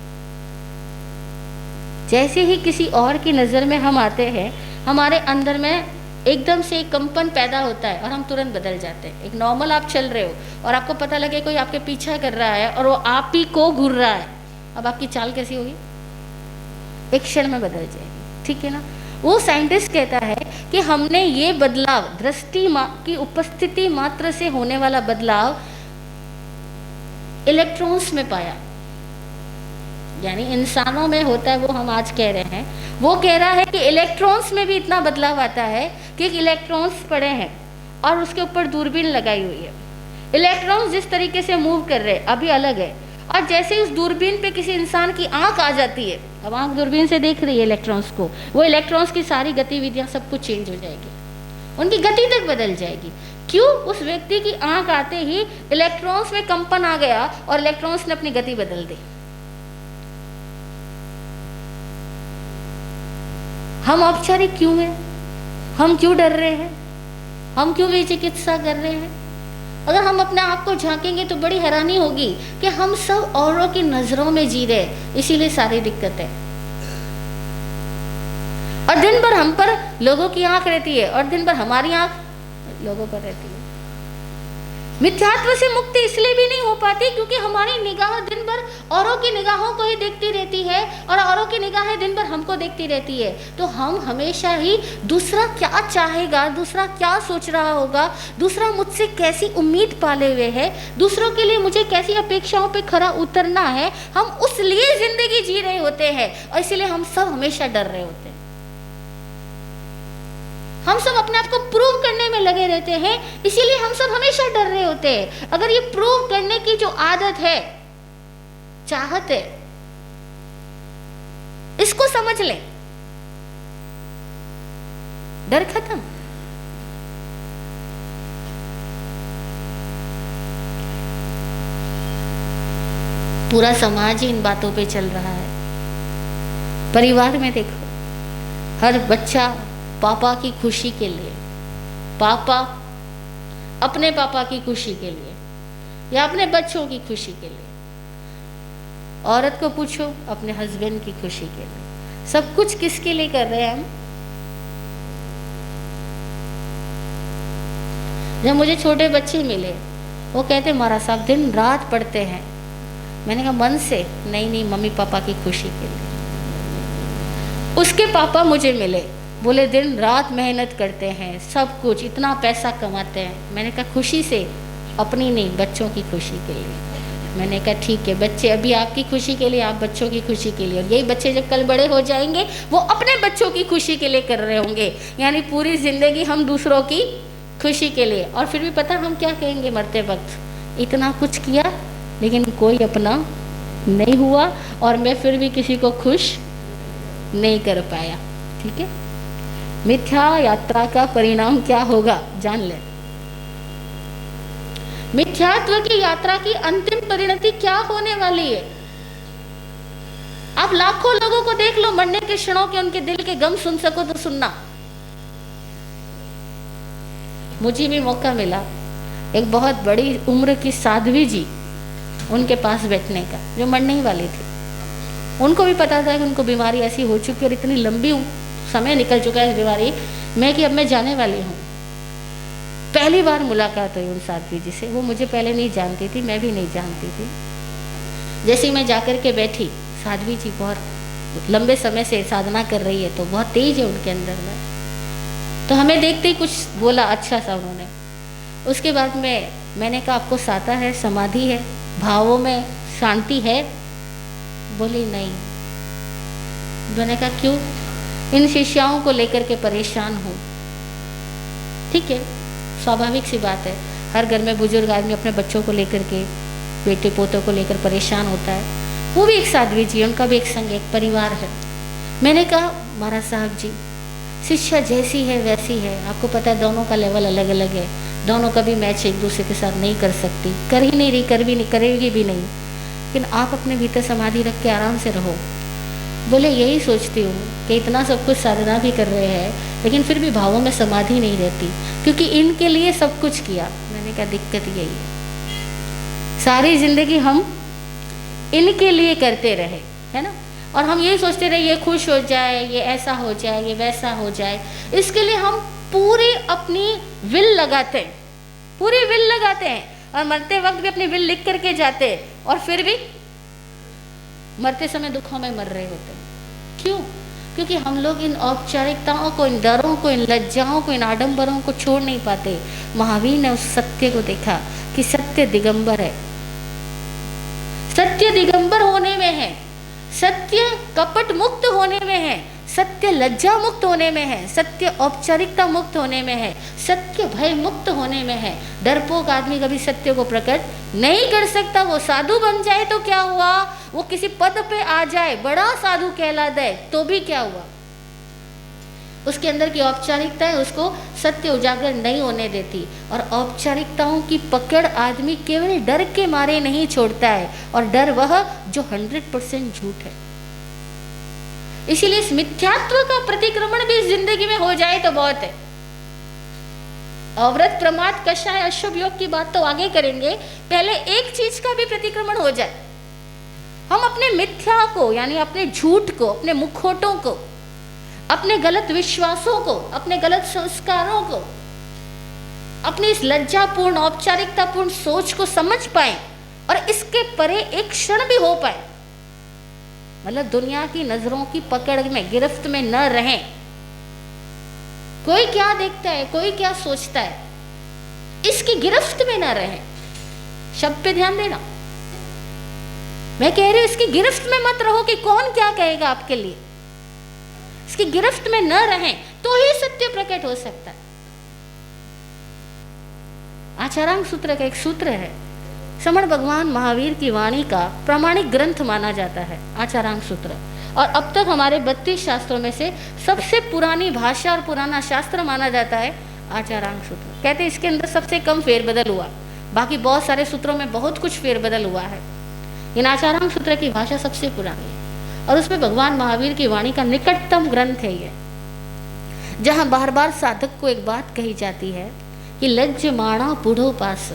जैसे ही किसी और की नज़र में हम आते हैं हमारे अंदर में एकदम से एक कंपन पैदा होता है और हम तुरंत बदल जाते हैं। एक नॉर्मल आप चल रहे हो और आपको पता लगे कोई आपके पीछा कर रहा है और वो आप ही को घूर रहा है, अब आपकी चाल कैसी होगी? एक क्षण में बदल जाएगी, ठीक है ना। वो साइंटिस्ट कहता है कि हमने ये बदलाव, दृष्टि की उपस्थिति मात्र से होने वाला बदलाव इलेक्ट्रॉन्स में पाया, यानी इंसानों में होता है वो हम आज कह रहे हैं। वो कह रहा है कि इलेक्ट्रॉन्स में भी इतना बदलाव आता है कि इलेक्ट्रॉन्स पड़े हैं और उसके ऊपर दूरबीन लगाई हुई है। इलेक्ट्रॉन्स जिस तरीके से मूव कर रहे हैं अभी अलग है, और जैसे उस दूरबीन पे किसी इंसान की आंख आ जाती है, अब आंख दूरबीन से देख रही है इलेक्ट्रॉन्स को, वो इलेक्ट्रॉन्स की सारी गतिविधियां सब कुछ चेंज हो जाएगी, उनकी गति तक बदल जाएगी। क्यों? उस व्यक्ति की आंख आते ही इलेक्ट्रॉन्स में कंपन आ गया और इलेक्ट्रॉन्स ने अपनी गति बदल दी। हम औपचारिक क्यों हैं? हम क्यों डर रहे हैं? हम क्यों विचिकित्सा कर रहे हैं? अगर हम अपने आप को झांकेंगे तो बड़ी हैरानी होगी कि हम सब औरों की नजरों में जी रहे, इसीलिए सारी दिक्कत है। और दिन भर हम पर लोगों की आंख रहती है और दिन भर हमारी आंख लोगों पर रहती है। मिथ्यात्व से मुक्ति इसलिए भी नहीं हो पाती क्योंकि हमारी निगाह दिन भर औरों की निगाहों को ही देखती रहती है और औरों की निगाहें दिन भर हमको देखती रहती है। तो हम हमेशा ही दूसरा क्या चाहेगा, दूसरा क्या सोच रहा होगा, दूसरा मुझसे कैसी उम्मीद पाले हुए है, दूसरों के लिए मुझे कैसी अपेक्षाओं पे खरा उतरना है, हम उस लिए जिंदगी जी रहे होते हैं और इसीलिए हम सब हमेशा डर रहे होते हैं। हम सब अपने आप को प्रूव करने में लगे रहते हैं, इसीलिए हम सब हमेशा डर रहे होते हैं। अगर ये प्रूव करने की जो आदत है, चाहत है, इसको समझ लें, डर खत्म। पूरा समाज ही इन बातों पे चल रहा है। परिवार में देखो, हर बच्चा पापा की खुशी के लिए, पापा अपने पापा की खुशी के लिए या अपने बच्चों की खुशी के लिए, औरत को पूछो अपने हस्बैंड की खुशी के लिए, सब कुछ किसके लिए कर रहे हैं हम? जब मुझे छोटे बच्चे मिले वो कहते महाराज साहब दिन रात पढ़ते हैं। मैंने कहा मन से? नहीं, मम्मी पापा की खुशी के लिए। उसके पापा मुझे मिले, बोले दिन रात मेहनत करते हैं, सब कुछ इतना पैसा कमाते हैं। मैंने कहा खुशी से? अपनी नहीं, बच्चों की खुशी के लिए। मैंने कहा ठीक है, बच्चे अभी आपकी खुशी के लिए, आप बच्चों की खुशी के लिए, और यही बच्चे जब कल बड़े हो जाएंगे वो अपने बच्चों की खुशी के लिए कर रहे होंगे। यानी पूरी जिंदगी हम दूसरों की खुशी के लिए। और फिर भी पता हम क्या कहेंगे मरते वक्त, इतना कुछ किया लेकिन कोई अपना नहीं हुआ और मैं फिर भी किसी को खुश नहीं कर पाया। ठीक है, मिथ्या यात्रा का परिणाम क्या होगा जान ले। मिथ्यात्व की यात्रा की अंतिम परिणति क्या होने वाली है? आप लाखों लोगों को देख लो, मरने के क्षणों के उनके दिल के गम सुन सको तो सुनना। मुझे भी मौका मिला एक बहुत बड़ी उम्र की साध्वी जी उनके पास बैठने का, जो मरने ही वाली थी। उनको भी पता था कि उनको बीमारी ऐसी हो चुकी और इतनी लंबी समय निकल चुका है इस बीमारी में कि अब मैं जाने वाली हूँ। पहली बार मुलाकात हुई उन साध्वी जी से। वो मुझे पहले नहीं जानती थी, मैं भी नहीं जानती थी। जैसे ही मैं जाकर के बैठी, साध्वी जी बहुत लंबे समय से साधना कर रही है, तो बहुत तेज है उनके अंदर में। तो हमें देखते ही कुछ बोला अच्छा सा उन्होंने। उसके बाद मैंने कहा आपको साता है, समाधि है, भावों में शांति है? बोली नहीं। मैंने कहा क्यों? इन शिष्याओं को लेकर के परेशान हूँ। ठीक है, स्वाभाविक सी बात है, हर घर में बुजुर्ग आदमी अपने बच्चों को लेकर के, बेटे पोतों को लेकर परेशान होता है। वो भी एक साध्वी जी, उनका भी एक संग, एक परिवार है। मैंने कहा महाराज साहब जी, शिक्षा जैसी है वैसी है, आपको पता है दोनों का लेवल अलग अलग है, दोनों का भी मैच एक दूसरे के साथ नहीं कर सकती, कर ही नहीं रही, कर भी नहीं, करेगी भी नहीं, लेकिन आप अपने भीतर समाधि रख के आराम से रहो। बोले यही सोचती हूँ कि इतना सब कुछ साधना भी कर रहे हैं, लेकिन फिर भी भावों में समाधि नहीं रहती, क्योंकि इनके लिए सब कुछ किया। मैंने कहा दिक्कत यही है, सारी जिंदगी हम इनके लिए करते रहे, है ना, और हम यही सोचते रहे ये खुश हो जाए, ये ऐसा हो जाए, ये वैसा हो जाए। इसके लिए हम पूरी अपनी विल लगाते हैं, पूरी विल लगाते हैं, और मरते वक्त भी अपनी विल लिख करके जाते हैं, और फिर भी मरते समय दुखों में मर रहे होते हैं। क्यों? क्योंकि हम लोग इन औपचारिकताओं को, इन डरों को, इन लज्जाओं को, इन आडंबरों को छोड़ नहीं पाते। महावीर ने उस सत्य को देखा कि सत्य दिगंबर है, सत्य दिगंबर होने में है, सत्य कपट मुक्त होने में है, सत्य लज्जा मुक्त होने में है, सत्य औपचारिकता मुक्त होने में है, सत्य भय मुक्त होने में है। डरपोक आदमी कभी सत्य को प्रकट नहीं कर सकता। वो साधु बन जाए तो क्या हुआ, वो किसी पद पे आ जाए, बड़ा साधु कहला दे तो भी क्या हुआ, उसके अंदर की औपचारिकता है उसको सत्य उजागर नहीं होने देती। और औपचारिकताओं की पकड़ आदमी केवल डर के मारे नहीं छोड़ता है, और डर वह जो 100% झूठ है। इसीलिए इस मिथ्यात्व का प्रतिक्रमण भी जिंदगी में हो जाए तो बहुत है। अव्रत प्रमाद कषाय अशुभ योग की बात तो आगे करेंगे, पहले एक चीज का भी प्रतिक्रमण हो जाए। हम अपने मिथ्या को, यानी अपने झूठ को, अपने मुखौटों को, अपने गलत विश्वासों को, अपने गलत संस्कारों को, अपनी इस लज्जापूर्ण औपचारिकतापूर्ण सोच को समझ पाए और इसके परे एक क्षण भी हो पाए, मतलब दुनिया की नजरों की पकड़ में, गिरफ्त में न रहें। कोई क्या देखता है, कोई क्या सोचता है, इसकी गिरफ्त में न रहें। शब्द पे ध्यान देना, मैं कह रही हूं इसकी गिरफ्त में मत रहो कि कौन क्या कहेगा आपके लिए। इसकी गिरफ्त में न रहें तो ही सत्य प्रकट हो सकता है। आचारांग सूत्र का एक सूत्र है, श्रमण भगवान महावीर की वाणी का प्रामाणिक ग्रंथ माना जाता है आचारांग सूत्र, और अब तक हमारे 32 शास्त्रों में से सबसे पुरानी भाषा और पुराना शास्त्र माना जाता है आचारांग सूत्र। कहते हैं इसके अंदर सबसे कम फेरबदल हुआ, बाकी बहुत सारे सूत्रों में बहुत कुछ फेरबदल हुआ है। इन आचारांग सूत्र की भाषा सबसे पुरानी है, और उसमें भगवान महावीर की वाणी का निकटतम ग्रंथ है ये, जहां बार बार साधक को एक बात कही जाती है कि लज्जमाणा पुढ़ो पास।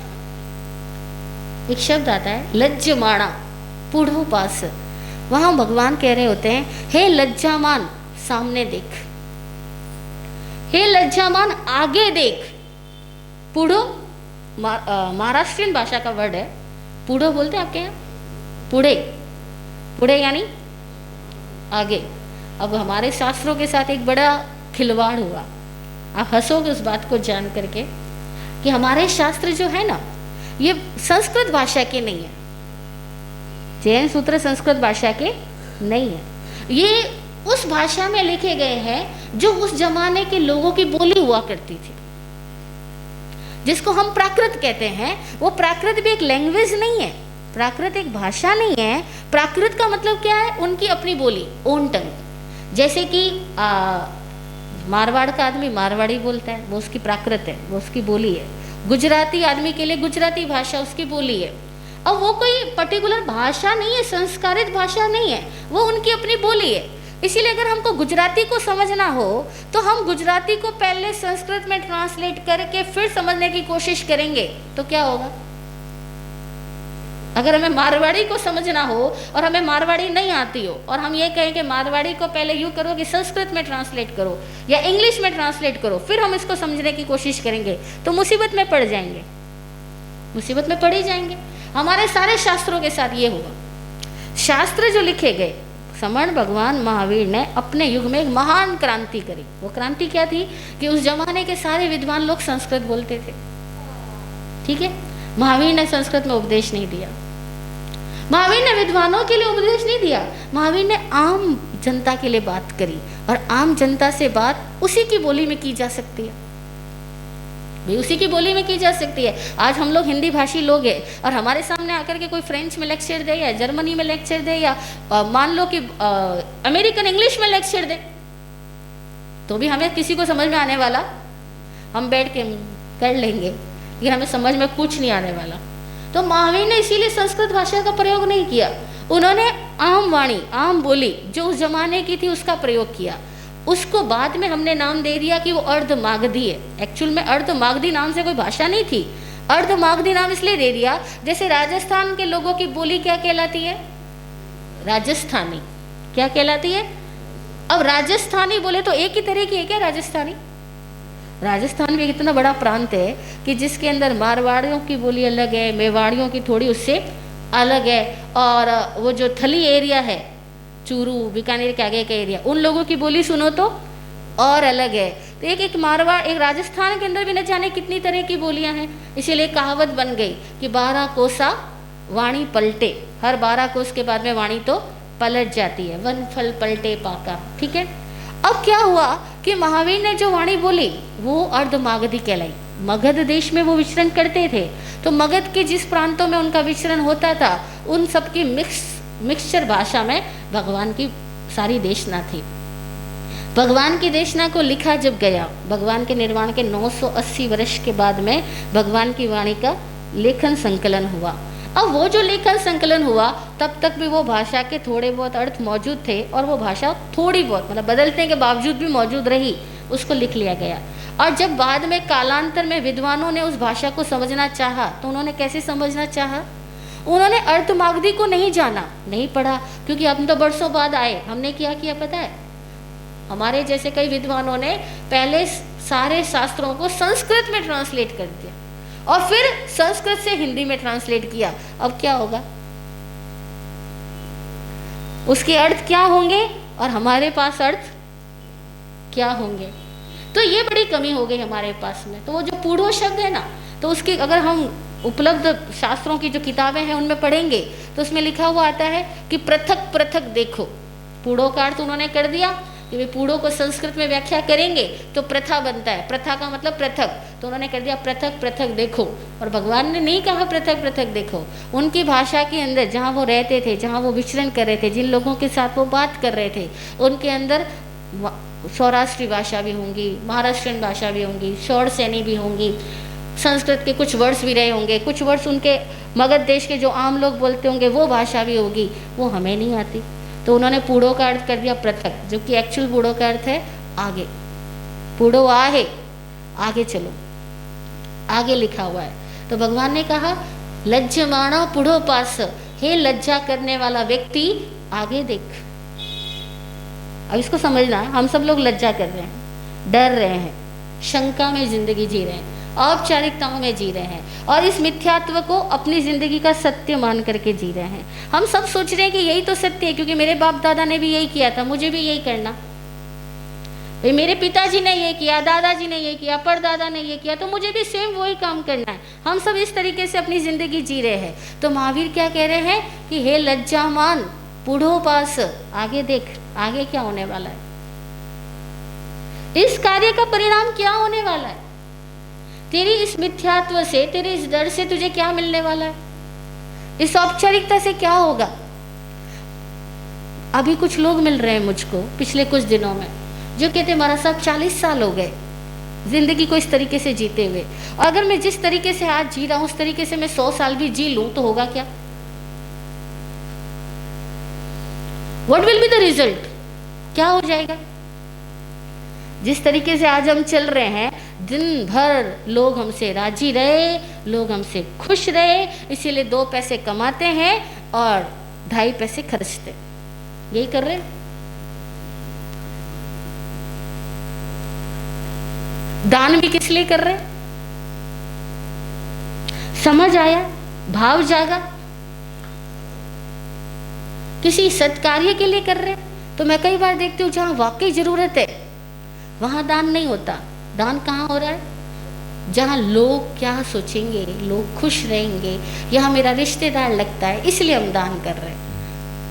एक शब्द आता है लज्जमाणा पुढ़ो पास। वहां भगवान कह रहे होते हैं हे लज्जामान सामने देख, हे लज्जामान आगे देख। पुढ़ो महाराष्ट्रियन भाषा का वर्ड है, पुढ़ो बोलते हैं आपके यहाँ, पुढ़े, पुढ़े यानी आगे। अब हमारे शास्त्रों के साथ एक बड़ा खिलवाड़ हुआ, आप हंसोगे उस बात को जान करके कि हमारे शास्त्र जो है ना, ये संस्कृत भाषा के नहीं है। जैन सूत्र संस्कृत भाषा के नहीं है, ये उस भाषा में लिखे गए हैं जो उस जमाने के लोगों की बोली हुआ करती थी, जिसको हम प्राकृत कहते हैं। वो प्राकृत भी एक लैंग्वेज नहीं है, प्राकृत एक भाषा नहीं है। प्राकृत का मतलब क्या है, उनकी अपनी बोली, ओन टंग। जैसे कि मारवाड़ का आदमी मारवाड़ी बोलता है, वो उसकी प्राकृत है, वो उसकी बोली है। गुजराती आदमी के लिए गुजराती भाषा उसकी बोली है। अब वो कोई पर्टिकुलर भाषा नहीं है, संस्कारित भाषा नहीं है, वो उनकी अपनी बोली है। इसीलिए अगर हमको गुजराती को समझना हो तो हम गुजराती को पहले संस्कृत में ट्रांसलेट करके फिर समझने की कोशिश करेंगे तो क्या होगा। अगर हमें मारवाड़ी को समझना हो और हमें मारवाड़ी नहीं आती हो और हम ये कहें कि मारवाड़ी को पहले यूँ करो कि संस्कृत में ट्रांसलेट करो या इंग्लिश में ट्रांसलेट करो, फिर हम इसको समझने की कोशिश करेंगे तो मुसीबत में पड़ जाएंगे, मुसीबत में पड़ ही जाएंगे। हमारे सारे शास्त्रों के साथ ये हुआ। शास्त्र जो लिखे गए, समण भगवान महावीर ने अपने युग में एक महान क्रांति करी। वो क्रांति क्या थी कि उस जमाने के सारे विद्वान लोग संस्कृत बोलते थे, ठीक है। महावीर ने संस्कृत में उपदेश नहीं दिया, महावीर ने विद्वानों के लिए उपदेश नहीं दिया, महावीर ने आम जनता के लिए बात करी। और आम जनता से बात उसी की बोली में की जा सकती है, भी उसी की बोली में की जा सकती है। आज हम लोग हिंदी भाषी लोग हैं और हमारे सामने आकर के कोई फ्रेंच में लेक्चर दे या जर्मनी में लेक्चर दे या मान लो कि अमेरिकन इंग्लिश में लेक्चर दे, तो भी हमें किसी को समझ में आने वाला, हम बैठ के कर लेंगे, लेकिन हमें समझ में कुछ नहीं आने वाला। तो महावीर ने इसीलिए संस्कृत भाषा का प्रयोग नहीं किया, उन्होंने आम वाणी, आम बोली जो उस जमाने की थी उसका प्रयोग किया। उसको बाद में हमने नाम दे दिया कि वो अर्धमागधी है। एक्चुअल में अर्धमागधी नाम से कोई भाषा नहीं थी, अर्धमागधी नाम इसलिए दे दिया जैसे राजस्थान के लोगों की बोली क्या कहलाती है, राजस्थानी। क्या कहलाती है? अब राजस्थानी बोले तो एक ही तरह की है क्या राजस्थानी? राजस्थान भी इतना बड़ा प्रांत है कि जिसके अंदर मारवाड़ियों की बोली अलग है, मेवाड़ियों की थोड़ी उससे अलग है, और वो जो थली एरिया है, चूरू बीकानेर के आगे का एरिया, उन लोगों की बोली सुनो तो और अलग है। तो एक मारवाड़, एक राजस्थान के अंदर भी न जाने कितनी तरह की बोलियां हैं। इसीलिए कहावत बन गई कि 12 कोसा वाणी पलटे, हर 12 कोस के बाद में वाणी तो पलट जाती है, वन फल पलटे पाका, ठीक है। अब क्या हुआ कि महावीर ने जो वाणी बोली वो अर्धमागधी कहलाई। मगध देश में वो विचरण करते थे, तो मगध के जिस प्रांतों में उनका विचरण होता था उन सब की मिक्सचर भाषा में भगवान की सारी देशना थी। भगवान की देशना को लिखा जब गया, भगवान के निर्वाण के 980 वर्ष के बाद में भगवान की वाणी का लेखन संकलन हुआ। अब वो जो लेखन संकलन हुआ तब तक भी वो भाषा के थोड़े बहुत अर्थ मौजूद थे और वो भाषा थोड़ी बहुत मतलब बदलने के बावजूद भी मौजूद रही, उसको लिख लिया गया। और जब बाद में कालांतर में विद्वानों ने उस भाषा को समझना चाहा तो उन्होंने कैसे समझना चाहा? उन्होंने अर्धमागधी को नहीं जाना, नहीं पढ़ा, क्योंकि हम तो बरसों बाद आए। हमने क्या किया पता है? हमारे जैसे कई विद्वानों ने पहले सारे शास्त्रों को संस्कृत में ट्रांसलेट कर दिया और फिर संस्कृत से हिंदी में ट्रांसलेट किया। अब क्या होगा? उसके अर्थ क्या होंगे और हमारे पास अर्थ क्या होंगे? तो ये बड़ी कमी हो गई हमारे पास में। तो वो जो पूढ़ो शब्द है ना, तो उसके अगर हम उपलब्ध शास्त्रों की जो किताबें हैं उनमें पढ़ेंगे तो उसमें लिखा हुआ आता है कि पृथक पृथक देखो। पूढ़ो का अर्थ उन्होंने कर दिया कि वे पूढ़ो को संस्कृत में व्याख्या करेंगे तो प्रथा बनता है, प्रथा का मतलब पृथक, तो उन्होंने कर दिया पृथक पृथक देखो। और भगवान ने नहीं कहा पृथक पृथक देखो, उनकी भाषा के अंदर जहाँ वो रहते थे, जहाँ वो विचरण कर रहे थे, जिन लोगों के साथ वो बात कर रहे थे, उनके अंदर सौराष्ट्री भाषा भी होंगी, महाराष्ट्रियन भाषा भी होंगी, शौर सैनी भी होंगी, संस्कृत के कुछ वर्ड्स भी रहे होंगे, कुछ वर्ड्स उनके मगध देश के जो आम लोग बोलते होंगे वो भाषा भी होगी, वो हमें नहीं आती। तो उन्होंने पूढ़ो का अर्थ कर दिया पृथक, जो कि एक्चुअल पूढ़ो का अर्थ है आगे। पूढ़ो आहे, आगे चलो, आगे लिखा हुआ है। तो भगवान ने कहा लज्जमाना पूढ़ो पास, हे लज्जा करने वाला व्यक्ति आगे देख। अब इसको समझना है, हम सब लोग लज्जा कर रहे हैं, डर रहे हैं, शंका में जिंदगी जी रहे हैं, औपचारिकताओं में जी रहे हैं और इस मिथ्यात्व को अपनी जिंदगी का सत्य मान करके जी रहे हैं। हम सब सोच रहे हैं कि यही तो सत्य है, क्योंकि मेरे बाप दादा ने भी यही किया था, मुझे भी यही करना, भाई मेरे पिताजी ने ये किया, दादाजी ने ये किया, परदादा ने ये किया, तो मुझे भी सेम वही काम करना है। हम सब इस तरीके से अपनी जिंदगी जी रहे हैं। तो महावीर क्या कह रहे हैं कि हे लज्जामान पूढ़ो पास, आगे देख, आगे क्या होने वाला है, इस कार्य का परिणाम क्या होने वाला है, तेरी इस मिथ्यात्व से, तेरे इस डर से तुझे क्या मिलने वाला है, इस औपचारिकता से क्या होगा। अभी कुछ लोग मिल रहे हैं मुझको पिछले कुछ दिनों में, जो कहते महाराज साहब 40 साल हो गए जिंदगी को इस तरीके से जीते हुए, और अगर मैं जिस तरीके से आज जी रहा हूं उस तरीके से मैं 100 साल भी जी लूं तो होगा क्या? What will be the result? क्या हो जाएगा? जिस तरीके से आज हम चल रहे हैं, दिन भर लोग हमसे राजी रहे, लोग हमसे खुश रहे, इसीलिए 2 पैसे कमाते हैं और 2.5 पैसे खर्चते, यही कर रहे हैं। दान भी किस लिए कर रहे? समझ आया, भाव जागा, किसी सत्कार्य के लिए कर रहे। तो मैं कई बार देखती हूँ जहां वाकई जरूरत है वहां दान नहीं होता। दान कहाँ हो रहा है? जहां लोग क्या सोचेंगे, लोग खुश रहेंगे, यहाँ मेरा रिश्तेदार लगता है इसलिए हम दान कर रहे हैं।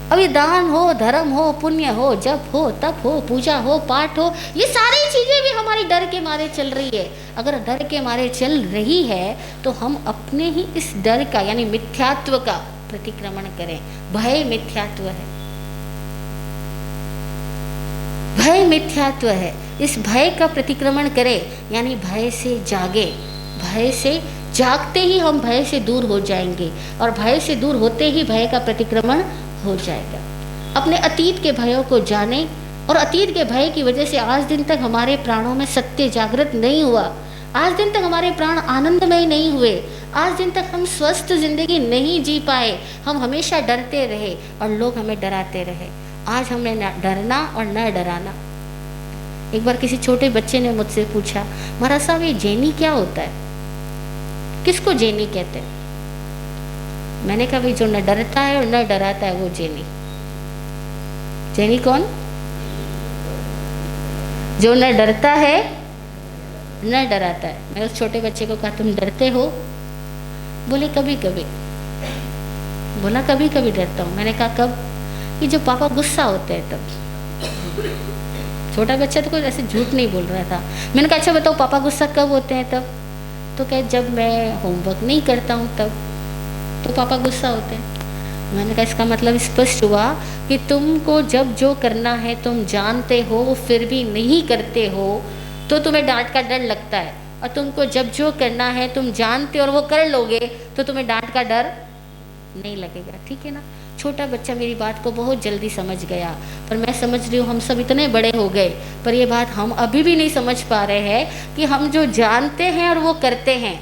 अब ये दान हो, धर्म हो, पुण्य हो, जप हो, तप हो, पूजा हो, पाठ हो, ये सारी चीजें भी हमारी डर के मारे चल रही है। अगर डर के मारे चल रही है तो हम अपने ही इस डर का यानी मिथ्यात्व का प्रतिक्रमण करें। भय मिथ्यात्व है, भय मिथ्यात्व है। इस भय का प्रतिक्रमण करें, यानी भय से जागे। भय से जागते ही हम भय से दूर हो जाएंगे, और भय से दूर होते ही भय का प्रतिक्रमण हो जाएगा। अपने अतीत के भयों को जाने, और अतीत के भय की वजह से आज दिन तक हमारे प्राणों में सत्य जागृत नहीं हुआ, आज दिन तक हमारे प्राण आनंदमय नहीं हुए, आज दिन तक हम स्वस्थ जिंदगी नहीं जी पाए, हम हमेशा डरते रहे और लोग हमें डराते रहे। आज हमें न डरना और न डराना। एक बार किसी छोटे बच्चे ने मुझसे पूछा, महाराज साहब ये जेनी क्या होता है? किसको जेनी कहते हैं? मैंने कहा भाई जो न डरता है और न डराता है वो जेनी। जेनी कौन? जो न डरता है न डराता है। मैं उस छोटे बच्चे को कहा तुम डरते हो? बोले कभी कभी। बोला कभी कभी डरता हूँ। मैंने कहा कब? कि जब पापा गुस्सा होते हैं तब। छोटा बच्चा तो कोई ऐसे झूठ नहीं बोल रहा था। मैंने कहा अच्छा बताओ पापा गुस्सा कब होते हैं तब? तो कहे जब मैं होमवर्क नहीं करता हूँ तब तो पापा गुस्सा होते हैं। मैंने कहा इसका मतलब स्पष्ट हुआ कि तुमको जब जो करना है तुम जानते हो फिर भी नहीं करते हो तो तुम्हें डांट का डर लगता है, और तुमको जब जो करना है तुम जानते और वो कर लोगे तो तुम्हें डांट का डर नहीं लगेगा। ठीक है ना? छोटा बच्चा मेरी बात को बहुत जल्दी समझ गया, पर मैं समझ रही हूँ हम सब इतने बड़े हो गए पर ये बात हम अभी भी नहीं समझ पा रहे हैं कि हम जो जानते हैं और वो करते हैं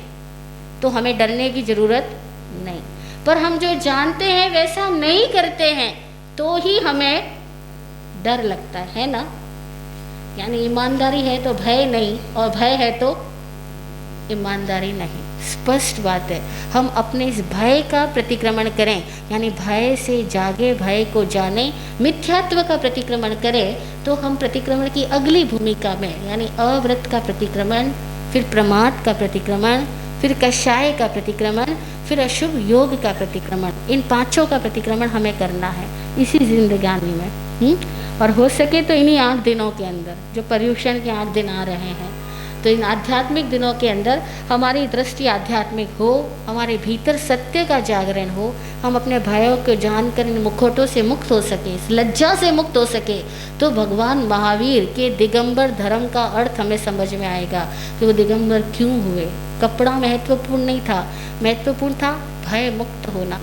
तो हमें डरने की ज़रूरत नहीं, पर हम जो जानते हैं वैसा नहीं करते हैं तो ही हमें डर लगता है ना? यानी ईमानदारी है तो भय नहीं, और भय है तो ईमानदारी नहीं। स्पष्ट बात है। हम अपने इस भय का प्रतिक्रमण करें, यानी भय से जागे, भय को जाने, मिथ्यात्व का प्रतिक्रमण करें तो हम प्रतिक्रमण की अगली भूमिका में यानी अव्रत का प्रतिक्रमण, फिर प्रमाद का प्रतिक्रमण, फिर कषाय का प्रतिक्रमण, फिर अशुभ योग का प्रतिक्रमण, इन 5 का प्रतिक्रमण हमें करना है इसी जिंदगानी में। और हो सके तो इन्हीं 8 दिनों के अंदर, जो पर्युषण के 8 दिन आ रहे हैं, तो इन आध्यात्मिक दिनों के अंदर हमारी दृष्टि आध्यात्मिक हो, हमारे भीतर सत्य का जागरण हो, हम अपने भयों को जानकर इन मुखौटों से मुक्त हो सके, इस लज्जा से मुक्त हो सके, तो भगवान महावीर के दिगंबर धर्म का अर्थ हमें समझ में आएगा कि वो दिगंबर क्यों हुए। कपड़ा महत्वपूर्ण नहीं था, महत्वपूर्ण था भय मुक्त होना,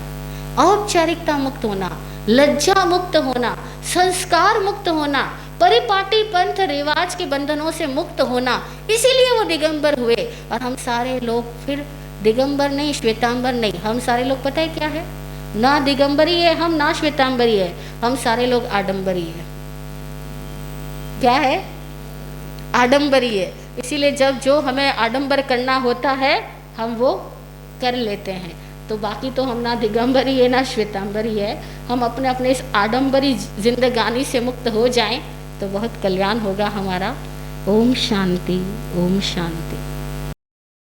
औपचारिकता मुक्त होना, लज्जा मुक्त होना, संस्कार मुक्त होना, परिपाटी पंथ रिवाज के बंधनों से मुक्त होना। इसीलिए वो दिगंबर हुए। और हम सारे लोग फिर दिगंबर नहीं, श्वेतांबर नहीं, हम सारे लोग पता है क्या है? ना दिगंबरी है हम, ना श्वेतांबरी है, हम सारे लोग आडंबरी है। क्या है? आडंबरी है। इसीलिए जब जो हमें आडंबर करना होता है हम वो कर लेते हैं। तो बाकी तो हम ना दिगंबरी है ना श्वेतांबरी है। हम अपने अपने इस आडंबरी जिंदगानी से मुक्त हो जाएं तो बहुत कल्याण होगा हमारा। ओम शांति, ओम शांति।